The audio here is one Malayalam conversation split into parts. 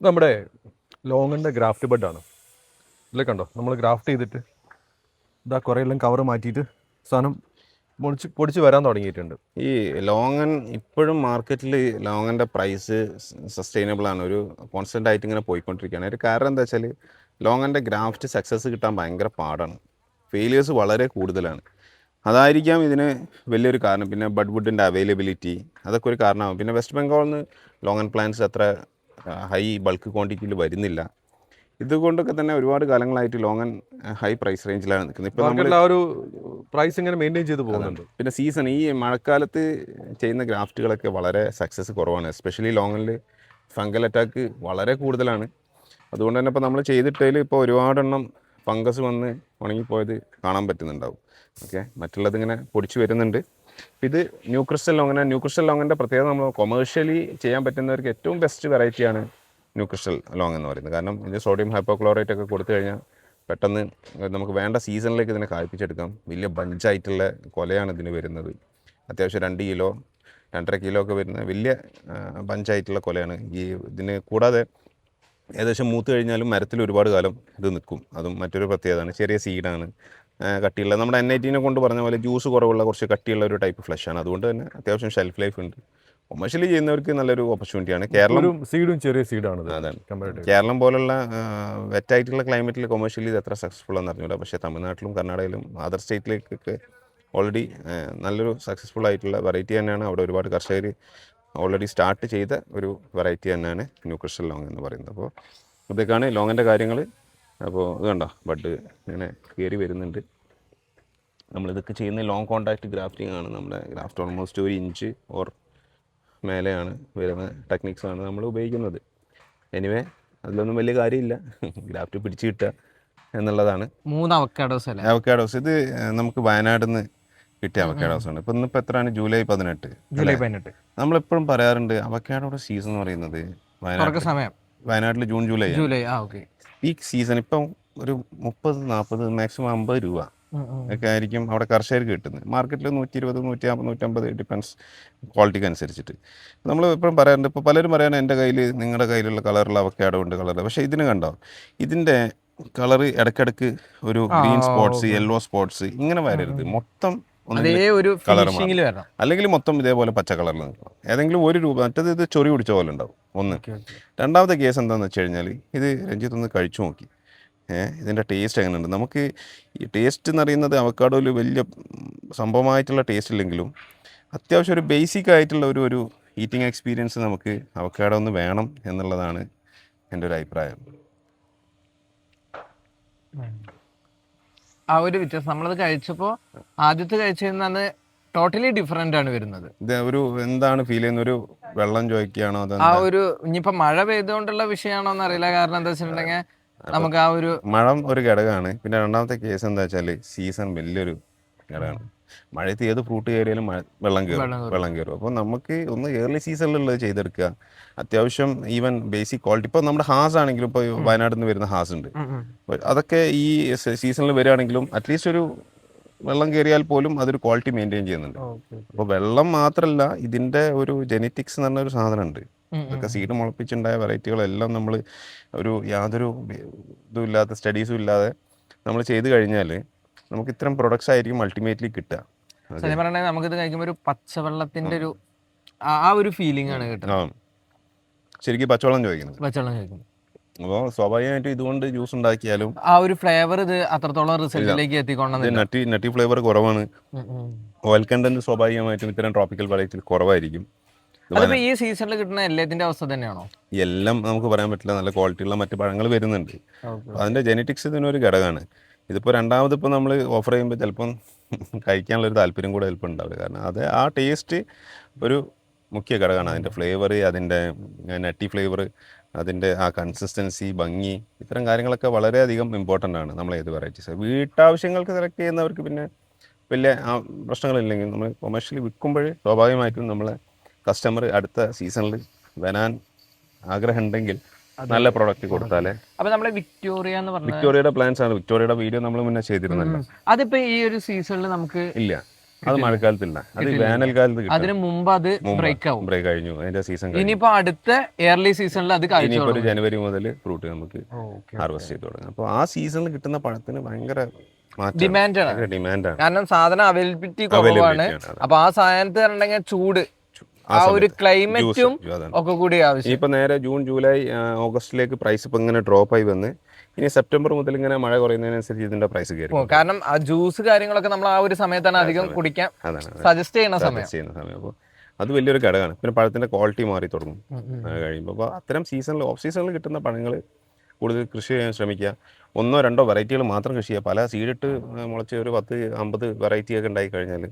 നമ്മുടെ ലോങ്ങിൻ്റെ ഗ്രാഫ്റ്റ് ബെഡാണ്. ഇതിൽ കണ്ടോ, നമ്മൾ ഗ്രാഫ്റ്റ് ചെയ്തിട്ട് ഇതാ കുറേ എല്ലാം കവർ മാറ്റിയിട്ട് സാധനം പൊടിച്ച് വരാൻ തുടങ്ങിയിട്ടുണ്ട്. ഈ ലോങ്ങൻ ഇപ്പോഴും മാർക്കറ്റിൽ ലോങ്ങൻ്റെ പ്രൈസ് സസ്റ്റൈനബിൾ ആണ്, ഒരു കോൺസ്റ്റൻ്റ് ആയിട്ട് ഇങ്ങനെ പോയിക്കൊണ്ടിരിക്കുകയാണ്. ഒരു കാരണം എന്താ വെച്ചാൽ ലോങ്ങൻ്റെ ഗ്രാഫ്റ്റ് സക്സസ് കിട്ടാൻ ഭയങ്കര പാടാണ്, ഫെയിലിയേഴ്സ് വളരെ കൂടുതലാണ്. അതായിരിക്കാം ഇതിന് വലിയൊരു കാരണം. പിന്നെ ബഡ് വുഡിൻ്റെ അവൈലബിലിറ്റി അതൊക്കെ ഒരു കാരണമാകും. പിന്നെ വെസ്റ്റ് ബംഗാളിൽ നിന്ന് ലോങ്ങൻ പ്ലാന്റ്സ് അത്ര ഹൈ ബൾക്ക് ക്വാണ്ടിറ്റിയിൽ വരുന്നില്ല. ഇതുകൊണ്ടൊക്കെ തന്നെ ഒരുപാട് കാലങ്ങളായിട്ട് ലോങ്ങൻ ഹൈ പ്രൈസ് റേഞ്ചിലാണ് നിൽക്കുന്നത്. ഇപ്പോൾ നമ്മൾ ആ ഒരു പ്രൈസ് ഇങ്ങനെ മെയിൻറ്റെയിൻ ചെയ്ത് പോകുന്നുണ്ട്. പിന്നെ സീസൺ ഈ മഴക്കാലത്ത് ചെയ്യുന്ന ഗ്രാഫ്റ്റുകളൊക്കെ വളരെ സക്സസ് കുറവാണ്. എസ്പെഷ്യലി ലോങ്ങനിൽ ഫംഗൽ അറ്റാക്ക് വളരെ കൂടുതലാണ്. അതുകൊണ്ട് തന്നെ ഇപ്പോൾ നമ്മൾ ചെയ്തിട്ടതിൽ ഇപ്പോൾ ഒരുപാടെണ്ണം ഫംഗസ് വന്ന് ഉണങ്ങിപ്പോയത് കാണാൻ പറ്റുന്നുണ്ടാവും. ഓക്കെ, മറ്റുള്ളത് ഇങ്ങനെ പൊടിച്ച് വരുന്നുണ്ട്. ഇത് ന്യൂ ക്രിസ്റ്റൽ ലോങ്ങിൻ്റെ പ്രത്യേകത നമ്മൾ കൊമേഴ്ഷ്യലി ചെയ്യാൻ പറ്റുന്നവർക്ക് ഏറ്റവും ബെസ്റ്റ് വെറൈറ്റിയാണ് ന്യൂ ക്രിസ്റ്റൽ ലോങ് എന്ന് പറയുന്നത്. കാരണം ഇത് സോഡിയം ഹൈപ്പോക്ലോറേറ്റ് ഒക്കെ കൊടുത്തു കഴിഞ്ഞാൽ പെട്ടെന്ന് നമുക്ക് വേണ്ട സീസണിലേക്ക് ഇതിനെ കായ്പ്പിച്ചെടുക്കാം. വലിയ ബഞ്ചായിട്ടുള്ള കൊലയാണ് ഇതിന് വരുന്നത്. അത്യാവശ്യം 2 കിലോ 2.5 കിലോ ഒക്കെ വരുന്ന വലിയ ബഞ്ചായിട്ടുള്ള കൊലയാണ് ഇതിന്. കൂടാതെ ഏകദേശം മൂത്ത് കഴിഞ്ഞാലും മരത്തിൽ ഒരുപാട് കാലം ഇത് നിൽക്കും. അതും മറ്റൊരു പ്രത്യേകതയാണ്. ചെറിയ സീഡാണ്, കട്ടിയുള്ള, നമ്മുടെ N18 കൊണ്ട് പറഞ്ഞ പോലെ ജ്യൂസ് കുറവുള്ള കുറച്ച് കട്ടിയുള്ള ഒരു ടൈപ്പ് ഫ്ലഷാണ്. അതുകൊണ്ട് തന്നെ അത്യാവശ്യം ഷെൽഫ് ലൈഫ് ഉണ്ട്. കൊമേഴ്ഷ്യലി ചെയ്യുന്നവർക്ക് നല്ലൊരു ഓപ്പർച്യൂണിറ്റിയാണ്. കേരളം സീഡും ചെറിയ സീഡാണ്. അതാണ്, കേരളം പോലുള്ള വെറ്റായിട്ടുള്ള ക്ലൈമറ്റിൽ കൊമേഴ്ഷ്യലി ഇത് എത്ര സക്സസ്ഫുൾ ആണെന്ന് അറിഞ്ഞൂടാ. പക്ഷേ തമിഴ്നാട്ടിലും കർണാടകയിലും അതർ സ്റ്റേറ്റിലേക്കൊക്കെ ഓൾറെഡി നല്ലൊരു സക്സസ്ഫുൾ ആയിട്ടുള്ള വെറൈറ്റി തന്നെയാണ്. അവിടെ ഒരുപാട് കർഷകർ ഓൾറെഡി സ്റ്റാർട്ട് ചെയ്ത ഒരു വെറൈറ്റി തന്നെയാണ് ന്യൂ ക്രിസ്റ്റൽ ലോങ് എന്ന് പറയുന്നത്. അപ്പോൾ ഇതൊക്കെയാണ് ലോങ്ങിൻ്റെ കാര്യങ്ങൾ. അപ്പോൾ ഇത് കണ്ടോ, ബഡ് ഇങ്ങനെ കയറി വരുന്നുണ്ട്. നമ്മളിതൊക്കെ ചെയ്യുന്ന ലോങ് കോൺടാക്റ്റ് ഗ്രാഫ്റ്റിംഗ് ആണ്. നമ്മുടെ ഗ്രാഫ്റ്റ് ഓൾമോസ്റ്റ് 1 ഇഞ്ച് ഓർ മേലെയാണ് വരുന്ന ടെക്നിക്സാണ് നമ്മൾ ഉപയോഗിക്കുന്നത്. എനിവേ അതിലൊന്നും വലിയ കാര്യമില്ല, ഗ്രാഫ്റ്റ് പിടിച്ച് കിട്ടുക എന്നുള്ളതാണ്. 3 അവക്കാഡോസ് ഇത് നമുക്ക് വയനാട്ടിൽ നിന്ന് കിട്ടിയ അവക്കാഡോസാണ്. ഇപ്പം ഇന്നിപ്പോൾ എത്രയാണ്? ജൂലൈ 18. നമ്മളെപ്പോഴും പറയാറുണ്ട് അവക്കാഡോയുടെ സീസൺ എന്ന് പറയുന്നത് വയനാട്ടിൽ ജൂൺ ജൂലൈ പീക്ക് സീസൺ. ഇപ്പം ഒരു 30-40 മാക്സിമം 50 രൂപ ഒക്കെ ആയിരിക്കും അവിടെ കർഷകർക്ക് കിട്ടുന്നത്. മാർക്കറ്റിൽ 120, 150, 150 ഡിപ്പെൻസ് ക്വാളിറ്റിക്ക് അനുസരിച്ചിട്ട്. നമ്മൾ എപ്പോഴും പറയാറുണ്ട്, ഇപ്പോൾ പലരും പറയാൻ എൻ്റെ കയ്യിൽ നിങ്ങളുടെ കയ്യിലുള്ള കളറുള്ള അവക്കാഡോ ഉണ്ട് കളറിൽ. പക്ഷേ ഇതിന് കണ്ടോ, ഇതിൻ്റെ കളറ് ഇടയ്ക്കിടയ്ക്ക് ഒരു ഗ്രീൻ സ്പോട്ട്സ്, യെല്ലോ സ്പോട്ട്സ് ഇങ്ങനെ വരരുത്. മൊത്തം കളർ അല്ലെങ്കിൽ മൊത്തം ഇതേപോലെ പച്ച കളറിൽ നിൽക്കണം. ഏതെങ്കിലും ഒരു രൂപ. മറ്റേത് ഇത് ചൊറി പിടിച്ച പോലെ ഉണ്ടാവും ഒന്ന്. രണ്ടാമത്തെ കേസ് എന്താണെന്ന് വെച്ച് കഴിഞ്ഞാൽ, ഇത് രഞ്ജിത്ത് ഒന്ന് കഴിച്ചു നോക്കി, ഇതിൻ്റെ ടേസ്റ്റ് എങ്ങനെയുണ്ട്. നമുക്ക് ഈ ടേസ്റ്റ് എന്ന് പറയുന്നത് അവക്കാഡോയിൽ വലിയ സംഭവമായിട്ടുള്ള ടേസ്റ്റ് ഇല്ലെങ്കിലും അത്യാവശ്യം ഒരു ബേസിക് ആയിട്ടുള്ള ഒരു ഈറ്റിംഗ് എക്സ്പീരിയൻസ് നമുക്ക് അവക്കാഡോ ഒന്ന് വേണം എന്നുള്ളതാണ് എൻ്റെ ഒരു അഭിപ്രായം. ആ ഒരു വ്യത്യാസം നമ്മളത് കഴിച്ചപ്പോൾ ആദ്യത്തെ കഴിച്ചിരുന്നത് ടോട്ടലി ഡിഫറെന്റ് ആണ് വരുന്നത്. ഇത് ഒരു എന്താണ് ഫീൽ ചെയ്യുന്ന, ഒരു വെള്ളം ചോദിക്കുകയാണോ, ആ ഒരു ഇനിയിപ്പോ മഴ പെയ്തുകൊണ്ടുള്ള വിഷയമാണോ എന്ന് അറിയില്ല. കാരണം എന്താ വെച്ചിട്ടുണ്ടെങ്കിൽ നമുക്ക് ആ ഒരു മഴ ഒരു ഘടകമാണ്. പിന്നെ രണ്ടാമത്തെ കേസ് എന്താ വെച്ചാൽ സീസൺ വലിയൊരു ഘടകമാണ്. മഴയത്ത് ഏത് ഫ്രൂട്ട് കയറിയാലും വെള്ളം കയറും. അപ്പോൾ നമുക്ക് ഒന്ന് ഏർലി സീസണിലുള്ളത് ചെയ്തെടുക്കുക. അത്യാവശ്യം ഈവൻ ബേസിക് ക്വാളിറ്റി. ഇപ്പോൾ നമ്മുടെ ഹാസ് ആണെങ്കിലും, ഇപ്പോൾ വയനാട്ടിൽ നിന്ന് വരുന്ന ഹാസ് ഉണ്ട്, അതൊക്കെ ഈ സീസണിൽ വരികയാണെങ്കിലും അറ്റ്ലീസ്റ്റ് ഒരു വെള്ളം കയറിയാൽ പോലും അതൊരു ക്വാളിറ്റി മെയിൻറ്റെയിൻ ചെയ്യുന്നുണ്ട്. അപ്പോൾ വെള്ളം മാത്രമല്ല, ഇതിൻ്റെ ഒരു ജെനറ്റിക്സ് എന്ന് പറഞ്ഞൊരു സാധനമുണ്ട്. ഇതൊക്കെ സീഡ് മുളപ്പിച്ചുണ്ടായ വെറൈറ്റികളെല്ലാം നമ്മൾ യാതൊരു ഇതും ഇല്ലാത്ത സ്റ്റഡീസും ഇല്ലാതെ നമ്മൾ ചെയ്ത് കഴിഞ്ഞാൽ നമുക്ക് ഇത്തരം പ്രൊഡക്ട്സ് ആയിരിക്കും അൾട്ടിമേറ്റ്ലി കിട്ടുക. നമുക്കിത് കഴിക്കുമ്പോൾ ഒരു പച്ചവെള്ളത്തിന്റെ ആ ഒരു ഫീലിംഗ് ആണ് കിട്ടുന്നത്. ശരിക്കും പച്ചവെള്ളം ചോദിക്കുന്നത്. അപ്പോൾ സ്വാഭാവികമായിട്ടും ഇതുകൊണ്ട് ജ്യൂസ് ഉണ്ടാക്കിയാലും ആ ഒരു ഫ്ലേവർ ഇത് അത്രത്തോളം റിസൾട്ടിലേക്ക് എത്തിക്കൊണ്ടത്. നട്ടി ഫ്ലേവർ കുറവാണ്. ഓയിൽ കണ്ടന്റ് സ്വാഭാവികമായിട്ടും ഇത്തരം ട്രോപ്പിക്കൽ വെറൈറ്റിയിൽ കുറവായിരിക്കും. ഈ സീസണിൽ കിട്ടുന്ന എല്ലാത്തിന്റെ അവസ്ഥ തന്നെയാണോ? എല്ലാം നമുക്ക് പറയാൻ പറ്റില്ല. നല്ല ക്വാളിറ്റിയുള്ള മറ്റ് പഴങ്ങൾ വരുന്നുണ്ട്. അതിന്റെ ജെനറ്റിക്സ് ഇതിനൊരു ഘടകമാണ്. ഇതിപ്പോൾ രണ്ടാമത് ഇപ്പോൾ നമ്മൾ ഓഫർ ചെയ്യുമ്പോൾ ചിലപ്പം കഴിക്കാനുള്ളൊരു താല്പര്യം കൂടെ ചിലപ്പോൾ ഉണ്ടാവില്ല. കാരണം അത് ആ ടേസ്റ്റ് ഒരു മുഖ്യ ഘടകമാണ്. അതിൻ്റെ ഫ്ലേവർ, അതിൻ്റെ നട്ടി ഫ്ലേവർ, അതിൻ്റെ ആ കൺസിസ്റ്റൻസി, ഭംഗി, ഇത്തരം കാര്യങ്ങളൊക്കെ വളരെയധികം ഇമ്പോർട്ടൻ്റ് ആണ് നമ്മൾ ഏത് വെറൈറ്റീസ്. വീട്ടാവശ്യങ്ങൾക്ക് സെലക്ട് ചെയ്യുന്നവർക്ക് പിന്നെ വലിയ പ്രശ്നങ്ങളില്ലെങ്കിൽ, നമ്മൾ കൊമേഴ്ഷ്യലി വിൽക്കുമ്പോൾ സ്വാഭാവികമായിട്ടും നമ്മളെ കസ്റ്റമർ അടുത്ത സീസണിൽ വരാൻ ആഗ്രഹം ഉണ്ടെങ്കിൽ നല്ല പ്രോഡക്റ്റ് കൊടുത്താലേ. അപ്പൊ നമ്മളെ വിക്ടോറിയ എന്ന് പറഞ്ഞ വിക്ടോറിയയുടെ പ്ലാൻസ് ആണ്. വിക്ടോറിയയുടെ വീഡിയോ നമ്മൾ മുന്നേ ചെയ്തിരുന്നല്ലോ. അതിപ്പോ ഈ ഒരു സീസണിൽ നമുക്ക് ഇല്ല. അത് മഴക്കാലത്തില്ല, അത് വേനൽക്കാലത്ത് അതിന് മുമ്പ് അത് ബ്രേക്ക് ആവും. ബ്രേക്ക് കഴിഞ്ഞു, അതിന്റെ സീസൺ കഴിഞ്ഞു. ഇനിയിപ്പോ അടുത്ത എയർലി സീസണിൽ അത് ഇനിയിപ്പോ ഒരു ജനുവരി മുതൽ ഫ്രൂട്ട് നമുക്ക് ഹാർവെസ്റ്റ് ചെയ്ത് തുടങ്ങാം. അപ്പോൾ ആ സീസണിൽ കിട്ടുന്ന പഴത്തിന് ഭയങ്കര ഡിമാൻഡാണ്. ഡിമാൻഡാണ്, കാരണം സാധനം അവൈലബിലിറ്റി കുറവാണ്. അപ്പൊ ആ സാധനത്തിന് പറഞ്ഞെങ്കിൽ ചൂട്, ആ ഒരു ക്ലൈമറ്റും ഒക്കെ കൂടി ആവശ്യം. ഇപ്പൊ നേരെ ജൂൺ ജൂലൈ ഓഗസ്റ്റിലേക്ക് പ്രൈസ് ഇപ്പൊ ഇങ്ങനെ ഡ്രോപ്പ് ആയി വന്ന് ഇനി സെപ്റ്റംബർ മുതൽ ഇങ്ങനെ മഴ കുറയുന്നതിനനുസരിച്ച് ഇതിന്റെ പ്രൈസ് കയറി. കാരണം ആ ജ്യൂസ് കാര്യങ്ങളൊക്കെ നമ്മൾ ആ ഒരു സമയത്താണ് അധികം കുടിക്കാൻ സജസ്റ്റ് ചെയ്യുന്ന സമയം. അപ്പോൾ അത് വലിയൊരു ഘടകമാണ്. പിന്നെ പഴത്തിന്റെ ക്വാളിറ്റി മാറി തുടങ്ങും കഴിയുമ്പോൾ. അപ്പോൾ അത്തരം സീസണിൽ ഓഫ് സീസണിൽ കിട്ടുന്ന പഴങ്ങൾ കൂടുതൽ കൃഷി ചെയ്യാൻ ശ്രമിക്കുക. 1-2 വെറൈറ്റികൾ മാത്രം കൃഷി ചെയ്യുക. പല സീഡിട്ട് മുളച്ച് ഒരു 10-50 വെറൈറ്റിയൊക്കെ ഉണ്ടായി കഴിഞ്ഞാൽ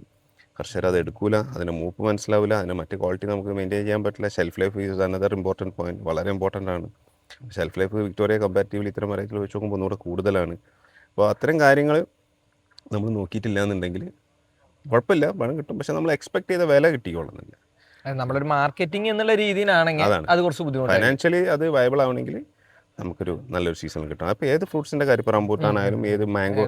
കർഷകർ അത് എടുക്കൂല, അതിന് മൂപ്പ് മനസ്സിലാവില്ല, അതിന് മറ്റ് ക്വാളിറ്റി നമുക്ക് മെയിൻറ്റെയിൻ ചെയ്യാൻ പറ്റില്ല. Shelf life is another important point, വളരെ ഇമ്പോർട്ടൻ്റ് ആണ്. ഷെൽഫ് ലൈഫ് വിക്ടോറിയ കമ്പാരിറ്റീവ്ലി ഇത്തരം വെറൈറ്റികൾ വെച്ച് നോക്കുമ്പോൾ ഒന്നുകൂടെ കൂടുതലാണ്. അപ്പോൾ അത്തരം കാര്യങ്ങൾ നമ്മൾ നോക്കിയിട്ടില്ല എന്നുണ്ടെങ്കിൽ കുഴപ്പമില്ല, പണം കിട്ടും. പക്ഷെ നമ്മൾ എക്സ്പെക്ട് ചെയ്ത വില കിട്ടിക്കൊള്ളുന്നില്ല. നമ്മളൊരു മാർക്കറ്റിംഗ് എന്നുള്ള രീതിയിലാണെങ്കിൽ അത് കുറച്ച് ബുദ്ധിമുട്ടാണ്. ഫൈനാൻഷ്യലി അത് വയബിൾ ആവണമെങ്കിൽ നമുക്കൊരു നല്ലൊരു സീസൺ കിട്ടും. അപ്പോൾ ഏത് ഫ്രൂട്ട്സിൻ്റെ കാര്യം, ഇപ്പോൾ റംബൂട്ടാനായാലും ഏത് മാംഗോ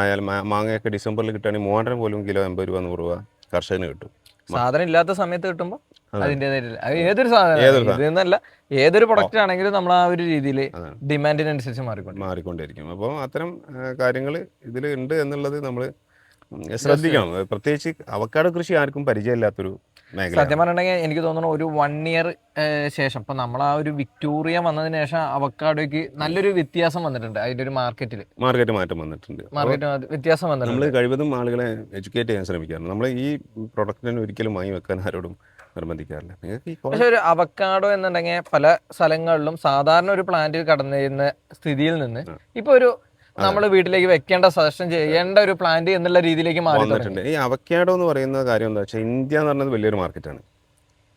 ആയാലും, മാങ്ങയൊക്കെ ഡിസംബറിൽ കിട്ടുകയാണെങ്കിൽ 3000 പോലും കിലോ 80 രൂപ 100 രൂപ കർഷകന് കിട്ടും. സാധനം ഇല്ലാത്ത സമയത്ത് കിട്ടുമ്പോൾ അതിൻ്റെതായിട്ടില്ല. ഏതൊരു സാധനം ഇതെന്നല്ല, ഏതൊരു പ്രൊഡക്റ്റ് ആണെങ്കിലും നമ്മൾ ആ ഒരു രീതിയിൽ ഡിമാൻഡിനനുസരിച്ച് മാറിക്കൊണ്ടിരിക്കും. അപ്പോൾ അത്തരം കാര്യങ്ങൾ ഇതിൽ ഉണ്ട് എന്നുള്ളത് നമ്മൾ ശ്രദ്ധിക്കണം. പ്രത്യേകിച്ച് അവക്കാഡോ കൃഷി ആർക്കും പരിചയമില്ലാത്തൊരു മേഖല. സത്യം പറഞ്ഞിട്ടുണ്ടെങ്കിൽ എനിക്ക് തോന്നുന്നു ഒരു 1 ഇയർ ശേഷം ഇപ്പൊ നമ്മൾ ആ ഒരു വിക്ടോറിയ വന്നതിന് ശേഷം അവക്കാഡോയ്ക്ക് നല്ലൊരു വ്യത്യാസം വന്നിട്ടുണ്ട്. അതിന്റെ ഒരു മാർക്കറ്റ് മാറ്റം വന്നിട്ടുണ്ട്. വ്യത്യാസം വന്നിട്ടുണ്ട്. നമ്മൾ കഴിവതും ആളുകളെ എഡ്യൂക്കേറ്റ് ചെയ്യാൻ ശ്രമിക്കാറുണ്ട്. നമ്മൾ ഈ പ്രൊഡക്റ്റിന് ഒരിക്കലും വാങ്ങി വെക്കാൻ ആരോടും നിർബന്ധിക്കാറില്ല. പക്ഷെ ഒരു അവക്കാഡോ എന്നുണ്ടെങ്കിൽ പല സ്ഥലങ്ങളിലും സാധാരണ ഒരു പ്ലാന്റിൽ കടന്നിരുന്ന സ്ഥിതിയിൽ നിന്ന് ഇപ്പൊ ഒരു നമ്മൾ വീട്ടിലേക്ക് വെക്കേണ്ട, സജഷൻ ചെയ്യേണ്ട ഒരു പ്ലാന്റ് എന്നുള്ള രീതിയിലേക്ക് മാറിയിട്ടുണ്ട്. ഈ അവക്കാഡോ എന്ന് പറയുന്ന കാര്യം എന്താ വെച്ചാൽ, ഇന്ത്യ എന്ന് പറയുന്നത് വലിയൊരു മാർക്കറ്റാണ്.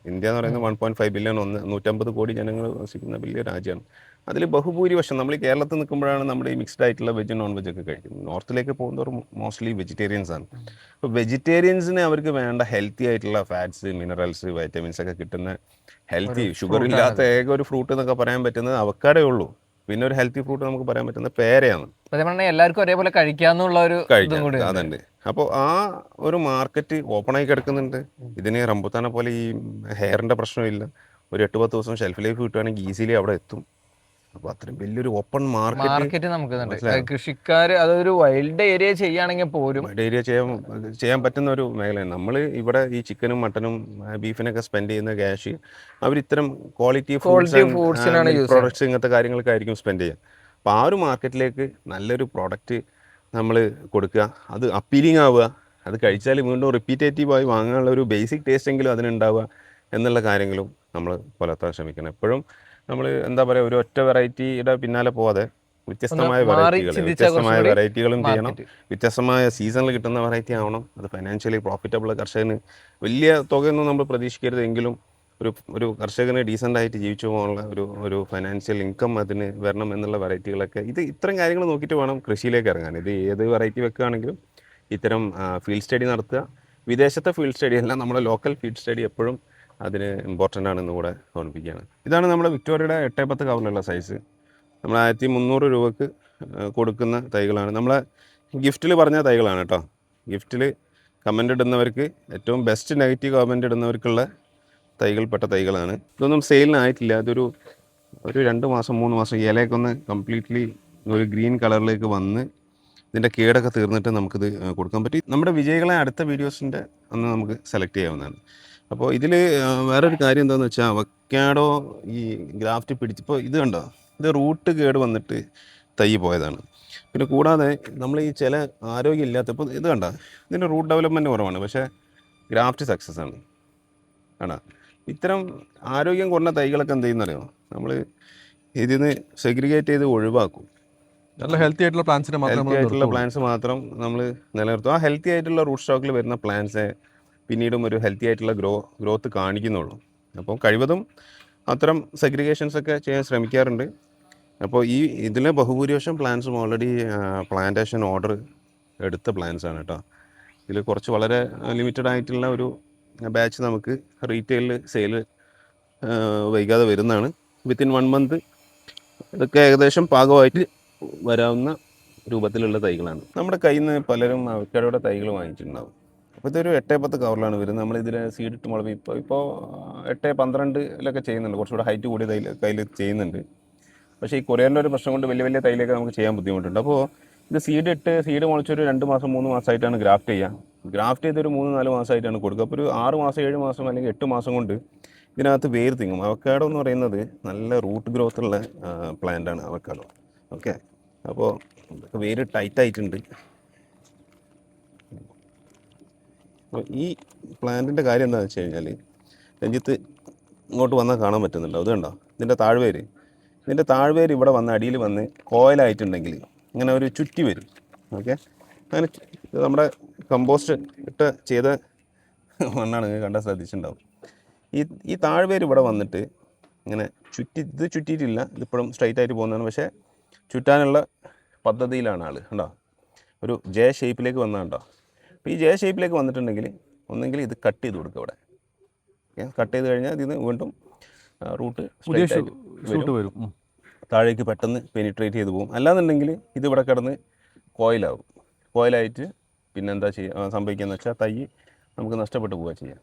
ഇന്ത്യ എന്ന് പറയുന്നത് 1.5 ബില്യൺ 150 കോടി ജനങ്ങൾ വസിക്കുന്ന വലിയ രാജ്യമാണ്. അതിൽ ബഹുഭൂരിപക്ഷം നമ്മൾ ഈ കേരളത്തിൽ നിൽക്കുമ്പോഴാണ് നമ്മുടെ ഈ മിക്സ്ഡ് ആയിട്ടുള്ള വെജ് നോൺ വെജ് ഒക്കെ കഴിക്കുന്നത്. നോർത്തിലേക്ക് പോകുന്നവർ മോസ്റ്റ്ലി വെജിറ്റേറിയൻസ് ആണ്. അപ്പോൾ വെജിറ്റേറിയൻസിന് അവർക്ക് വേണ്ട ഹെൽത്തി ആയിട്ടുള്ള ഫാറ്റ്സ്, മിനറൽസ്, വൈറ്റമിൻസ് ഒക്കെ കിട്ടുന്ന ഹെൽത്തി, ഷുഗർ ഇല്ലാത്ത ഏക ഒരു ഫ്രൂട്ട് എന്നൊക്കെ പറയാൻ പറ്റുന്നത് അവക്കാഡേ ഉള്ളൂ. പിന്നെ ഒരു ഹെൽത്തി ഫ്രൂട്ട് നമുക്ക് പറയാൻ പറ്റുന്ന പേരയാണ്. എല്ലാവർക്കും ഒരേപോലെ കഴിക്കാന്നുള്ള ഒരു അതുണ്ട്. അപ്പോൾ ആ ഒരു മാർക്കറ്റ് ഓപ്പൺ ആയി കിടക്കുന്നുണ്ട്. ഇതിന് റംബുട്ടാനെ പോലെ ഈ ഹെയറിന്റെ പ്രശ്നമില്ല. ഒരു 8-10 ദിവസം ഷെൽഫ് ലൈഫ് കിട്ടുകയാണെങ്കിൽ ഈസിലി അവിടെ എത്തും. അപ്പോൾ അത്രയും വലിയൊരു ഓപ്പൺ മാർക്കറ്റ് നമുക്ക് കൃഷിക്കാർ അതൊരു വൈൽഡ് ഏരിയ ചെയ്യുകയാണെങ്കിൽ പോലും ഏരിയ ചെയ്യാൻ പറ്റുന്ന ഒരു മേഖലയാണ്. നമ്മൾ ഇവിടെ ഈ ചിക്കനും മട്ടനും ബീഫിനൊക്കെ സ്പെൻഡ് ചെയ്യുന്ന ക്യാഷ് അവർ ഇത്തരം ക്വാളിറ്റി പ്രോഡക്ട്സ് ഇങ്ങനത്തെ കാര്യങ്ങൾക്കായിരിക്കും സ്പെൻഡ് ചെയ്യുക. അപ്പോൾ ആ ഒരു മാർക്കറ്റിലേക്ക് നല്ലൊരു പ്രോഡക്റ്റ് നമ്മൾ കൊടുക്കുക, അത് അപ്പീലിംഗ് ആവുക, അത് കഴിച്ചാൽ വീണ്ടും റിപ്പീറ്റേറ്റീവായി വാങ്ങാനുള്ള ഒരു ബേസിക് ടേസ്റ്റ് എങ്കിലും അതിനുണ്ടാവുക എന്നുള്ള കാര്യങ്ങളും നമ്മൾ പുലർത്താൻ ശ്രമിക്കണം. എപ്പോഴും നമ്മൾ എന്താ പറയുക, ഒരു ഒറ്റ വെറൈറ്റിയുടെ പിന്നാലെ പോവാതെ വ്യത്യസ്തമായ വെറൈറ്റികളും ചെയ്യണം. വ്യത്യസ്തമായ സീസണിൽ കിട്ടുന്ന വെറൈറ്റി ആവണം. അത് ഫൈനാൻഷ്യലി പ്രോഫിറ്റബിൾ, കർഷകന് വലിയ തുകയൊന്നും നമ്മൾ പ്രതീക്ഷിക്കരുത്, എങ്കിലും ഒരു കർഷകന് ഡീസൻ്റ് ആയിട്ട് ജീവിച്ചു പോകാനുള്ള ഒരു ഫൈനാൻഷ്യൽ ഇൻകം അതിന് വരണം എന്നുള്ള വെറൈറ്റികളൊക്കെ, ഇത്തരം കാര്യങ്ങൾ നോക്കിയിട്ട് വേണം കൃഷിയിലേക്ക് ഇറങ്ങാൻ. ഇത് ഏത് വെറൈറ്റി വെക്കുകയാണെങ്കിലും ഇത്തരം ഫീൽഡ് സ്റ്റഡി നടത്തുക. വിദേശത്തെ ഫീൽഡ് സ്റ്റഡി അല്ല, നമ്മുടെ ലോക്കൽ ഫീൽഡ് സ്റ്റഡി എപ്പോഴും അതിന് ഇമ്പോർട്ടൻ്റ് ആണെന്ന് കൂടെ ഓർമ്മിപ്പിക്കുകയാണ്. ഇതാണ് നമ്മുടെ വിക്ടോറിയയുടെ 8-10 കവറിലുള്ള സൈസ്. നമ്മൾ 1300 രൂപക്ക് കൊടുക്കുന്ന തൈകളാണ്. നമ്മളെ ഗിഫ്റ്റിൽ പറഞ്ഞ തൈകളാണ് കേട്ടോ. ഗിഫ്റ്റിൽ കമൻ്റ് ഇടുന്നവർക്ക്, ഏറ്റവും ബെസ്റ്റ് നെഗറ്റീവ് കമൻ്റ് ഇടുന്നവർക്കുള്ള തൈകൾപ്പെട്ട തൈകളാണ്. ഇതൊന്നും സെയിലിനായിട്ടില്ല. ഒരു 2 മാസം 3 മാസം ഇലയൊക്കെ ഒന്ന് കംപ്ലീറ്റ്ലി ഒരു ഗ്രീൻ കളറിലേക്ക് വന്ന് ഇതിൻ്റെ കേടൊക്കെ തീർന്നിട്ട് നമുക്കിത് കൊടുക്കാൻ പറ്റും. നമ്മുടെ വിജയികളെ അടുത്ത വീഡിയോസിൻ്റെ അന്ന് നമുക്ക് സെലക്ട് ചെയ്യാവുന്നതാണ്. അപ്പോൾ ഇതിൽ വേറൊരു കാര്യം എന്താണെന്ന് വെച്ചാൽ, അവക്കാഡോ ഈ ഗ്രാഫ്റ്റ് പിടിച്ചപ്പോൾ ഇത് കണ്ടോ, ഇത് റൂട്ട് കേട് വന്നിട്ട് തൈ പോയതാണ്. പിന്നെ കൂടാതെ നമ്മൾ ഈ ചില ആരോഗ്യമില്ലാത്തപ്പോൾ ഇത് കണ്ടോ, ഇതിൻ്റെ റൂട്ട് ഡെവലപ്മെൻറ്റ് കുറവാണ്, പക്ഷേ ഗ്രാഫ്റ്റ് സക്സസ് ആണ്. കാണാം, ഇത്തരം ആരോഗ്യം കുറഞ്ഞ തൈകളൊക്കെ എന്ത് ചെയ്യുന്നറിയോ, നമ്മൾ ഇതിന് സെഗ്രിഗേറ്റ് ചെയ്ത് ഒഴിവാക്കും. നല്ല ഹെൽത്തി ആയിട്ടുള്ള പ്ലാന്റ്സ് മാത്രം നമ്മൾ നിലനിർത്തും. ആ ഹെൽത്തി ആയിട്ടുള്ള റൂട്ട് സ്റ്റോക്കിൽ വരുന്ന പ്ലാന്റ്സെ പിന്നീടും ഒരു ഹെൽത്തി ആയിട്ടുള്ള ഗ്രോത്ത് കാണിക്കുന്നുള്ളൂ. അപ്പോൾ കഴിവതും അത്തരം സെഗ്രിഗേഷൻസൊക്കെ ചെയ്യാൻ ശ്രമിക്കാറുണ്ട്. അപ്പോൾ ഇതിലെ ബഹുഭൂരിപക്ഷം പ്ലാന്റ്സും ഓൾറെഡി പ്ലാന്റേഷൻ ഓർഡർ എടുത്ത പ്ലാന്റ്സ് ആണ് കേട്ടോ. ഇതിൽ കുറച്ച് വളരെ ലിമിറ്റഡ് ആയിട്ടുള്ള ഒരു ബാച്ച് നമുക്ക് റീറ്റെയിലിൽ സെയിൽ വൈകാതെ വരുന്നതാണ്. വിത്തിൻ 1 മന്ത് ഇതൊക്കെ ഏകദേശം പാകമായിട്ട് വരാവുന്ന രൂപത്തിലുള്ള തൈകളാണ്. നമ്മുടെ കയ്യിൽ നിന്ന് പലരും അവക്കാഡോയുടെ തൈകൾ വാങ്ങിച്ചിട്ടുണ്ടാവും. അപ്പോൾ അപ്പോൾ ഇതൊരു 8-10 കവറിലാണ് വരുന്നത്. നമ്മളിതിൽ സീഡിട്ട് മുളക് ഇപ്പോൾ 8-12 ചെയ്യുന്നുണ്ട്, കുറച്ചുകൂടെ ഹൈറ്റ് കൂടിയ കയ്യിൽ ചെയ്യുന്നുണ്ട്. പക്ഷേ ഈ കൊറിയറിൻ്റെ ഒരു പ്രശ്നം കൊണ്ട് വലിയ വലിയ തൈലൊക്കെ നമുക്ക് ചെയ്യാൻ ബുദ്ധിമുട്ടുണ്ട്. അപ്പോൾ ഇത് സീഡ് മുളച്ചൊരു 2 മാസം 3 മാസമായിട്ടാണ് ഗ്രാഫ്റ്റ് ചെയ്യുക. ഗ്രാഫ്റ്റ് ചെയ്തൊരു 3-4 മാസമായിട്ടാണ് കൊടുക്കുക. അപ്പോൾ ഒരു 6 മാസം 7 മാസം അല്ലെങ്കിൽ 8 മാസം കൊണ്ട് ഇതിനകത്ത് വേര് തിങ്ങും. അവക്കാഡോ എന്ന് പറയുന്നത് നല്ല റൂട്ട് ഗ്രോത്ത് ഉള്ള പ്ലാന്റാണ് അവക്കാഡോ. ഓക്കെ, അപ്പോൾ വേര് ടൈറ്റായിട്ടുണ്ട്. അപ്പോൾ ഈ പ്ലാന്റിൻ്റെ കാര്യം എന്താണെന്ന് വെച്ച് കഴിഞ്ഞാൽ, രഞ്ജിത്ത് ഇങ്ങോട്ട് വന്നാൽ കാണാൻ പറ്റുന്നുണ്ടോ? അത് കണ്ടോ, ഇതിൻ്റെ താഴ്വേര് ഇവിടെ വന്ന് അടിയിൽ വന്ന് കോയിലായിട്ടുണ്ടെങ്കിൽ ഇങ്ങനെ ഒരു ചുറ്റി വരും. ഓക്കെ, അങ്ങനെ നമ്മുടെ കമ്പോസ്റ്റ് ചെയ്ത മണ്ണാണ്, നിങ്ങൾ കണ്ടാൽ ശ്രദ്ധിച്ചിട്ടുണ്ടാവും. ഈ താഴ്വേര് ഇവിടെ വന്നിട്ട് ഇങ്ങനെ ചുറ്റിയിട്ടില്ല, ഇതിപ്പോഴും സ്ട്രൈറ്റ് ആയിട്ട് പോകുന്നതാണ്. പക്ഷേ ചുറ്റാനുള്ള പദ്ധതിയിലാണ് ആൾ. കണ്ടോ, ഒരു ജെ ഷേപ്പിലേക്ക് വന്നതുണ്ടോ? അപ്പോൾ ഈ ജെ ഷേപ്പിലേക്ക് വന്നിട്ടുണ്ടെങ്കിൽ ഒന്നെങ്കിൽ ഇത് കട്ട് ചെയ്ത് കൊടുക്കുക ഇവിടെ. കട്ട് ചെയ്ത് കഴിഞ്ഞാൽ ഇതിന് വീണ്ടും റൂട്ട് വരും, താഴേക്ക് പെട്ടെന്ന് പെനിട്രേറ്റ് ചെയ്ത് പോകും. അല്ലാന്നുണ്ടെങ്കിൽ ഇത് ഇവിടെ കിടന്ന് കോയിലായിട്ട് പിന്നെ എന്താ സംഭവിക്കുകയെന്ന് വെച്ചാൽ തൈ നമുക്ക് നഷ്ടപ്പെട്ടു പോവുക ചെയ്യാം,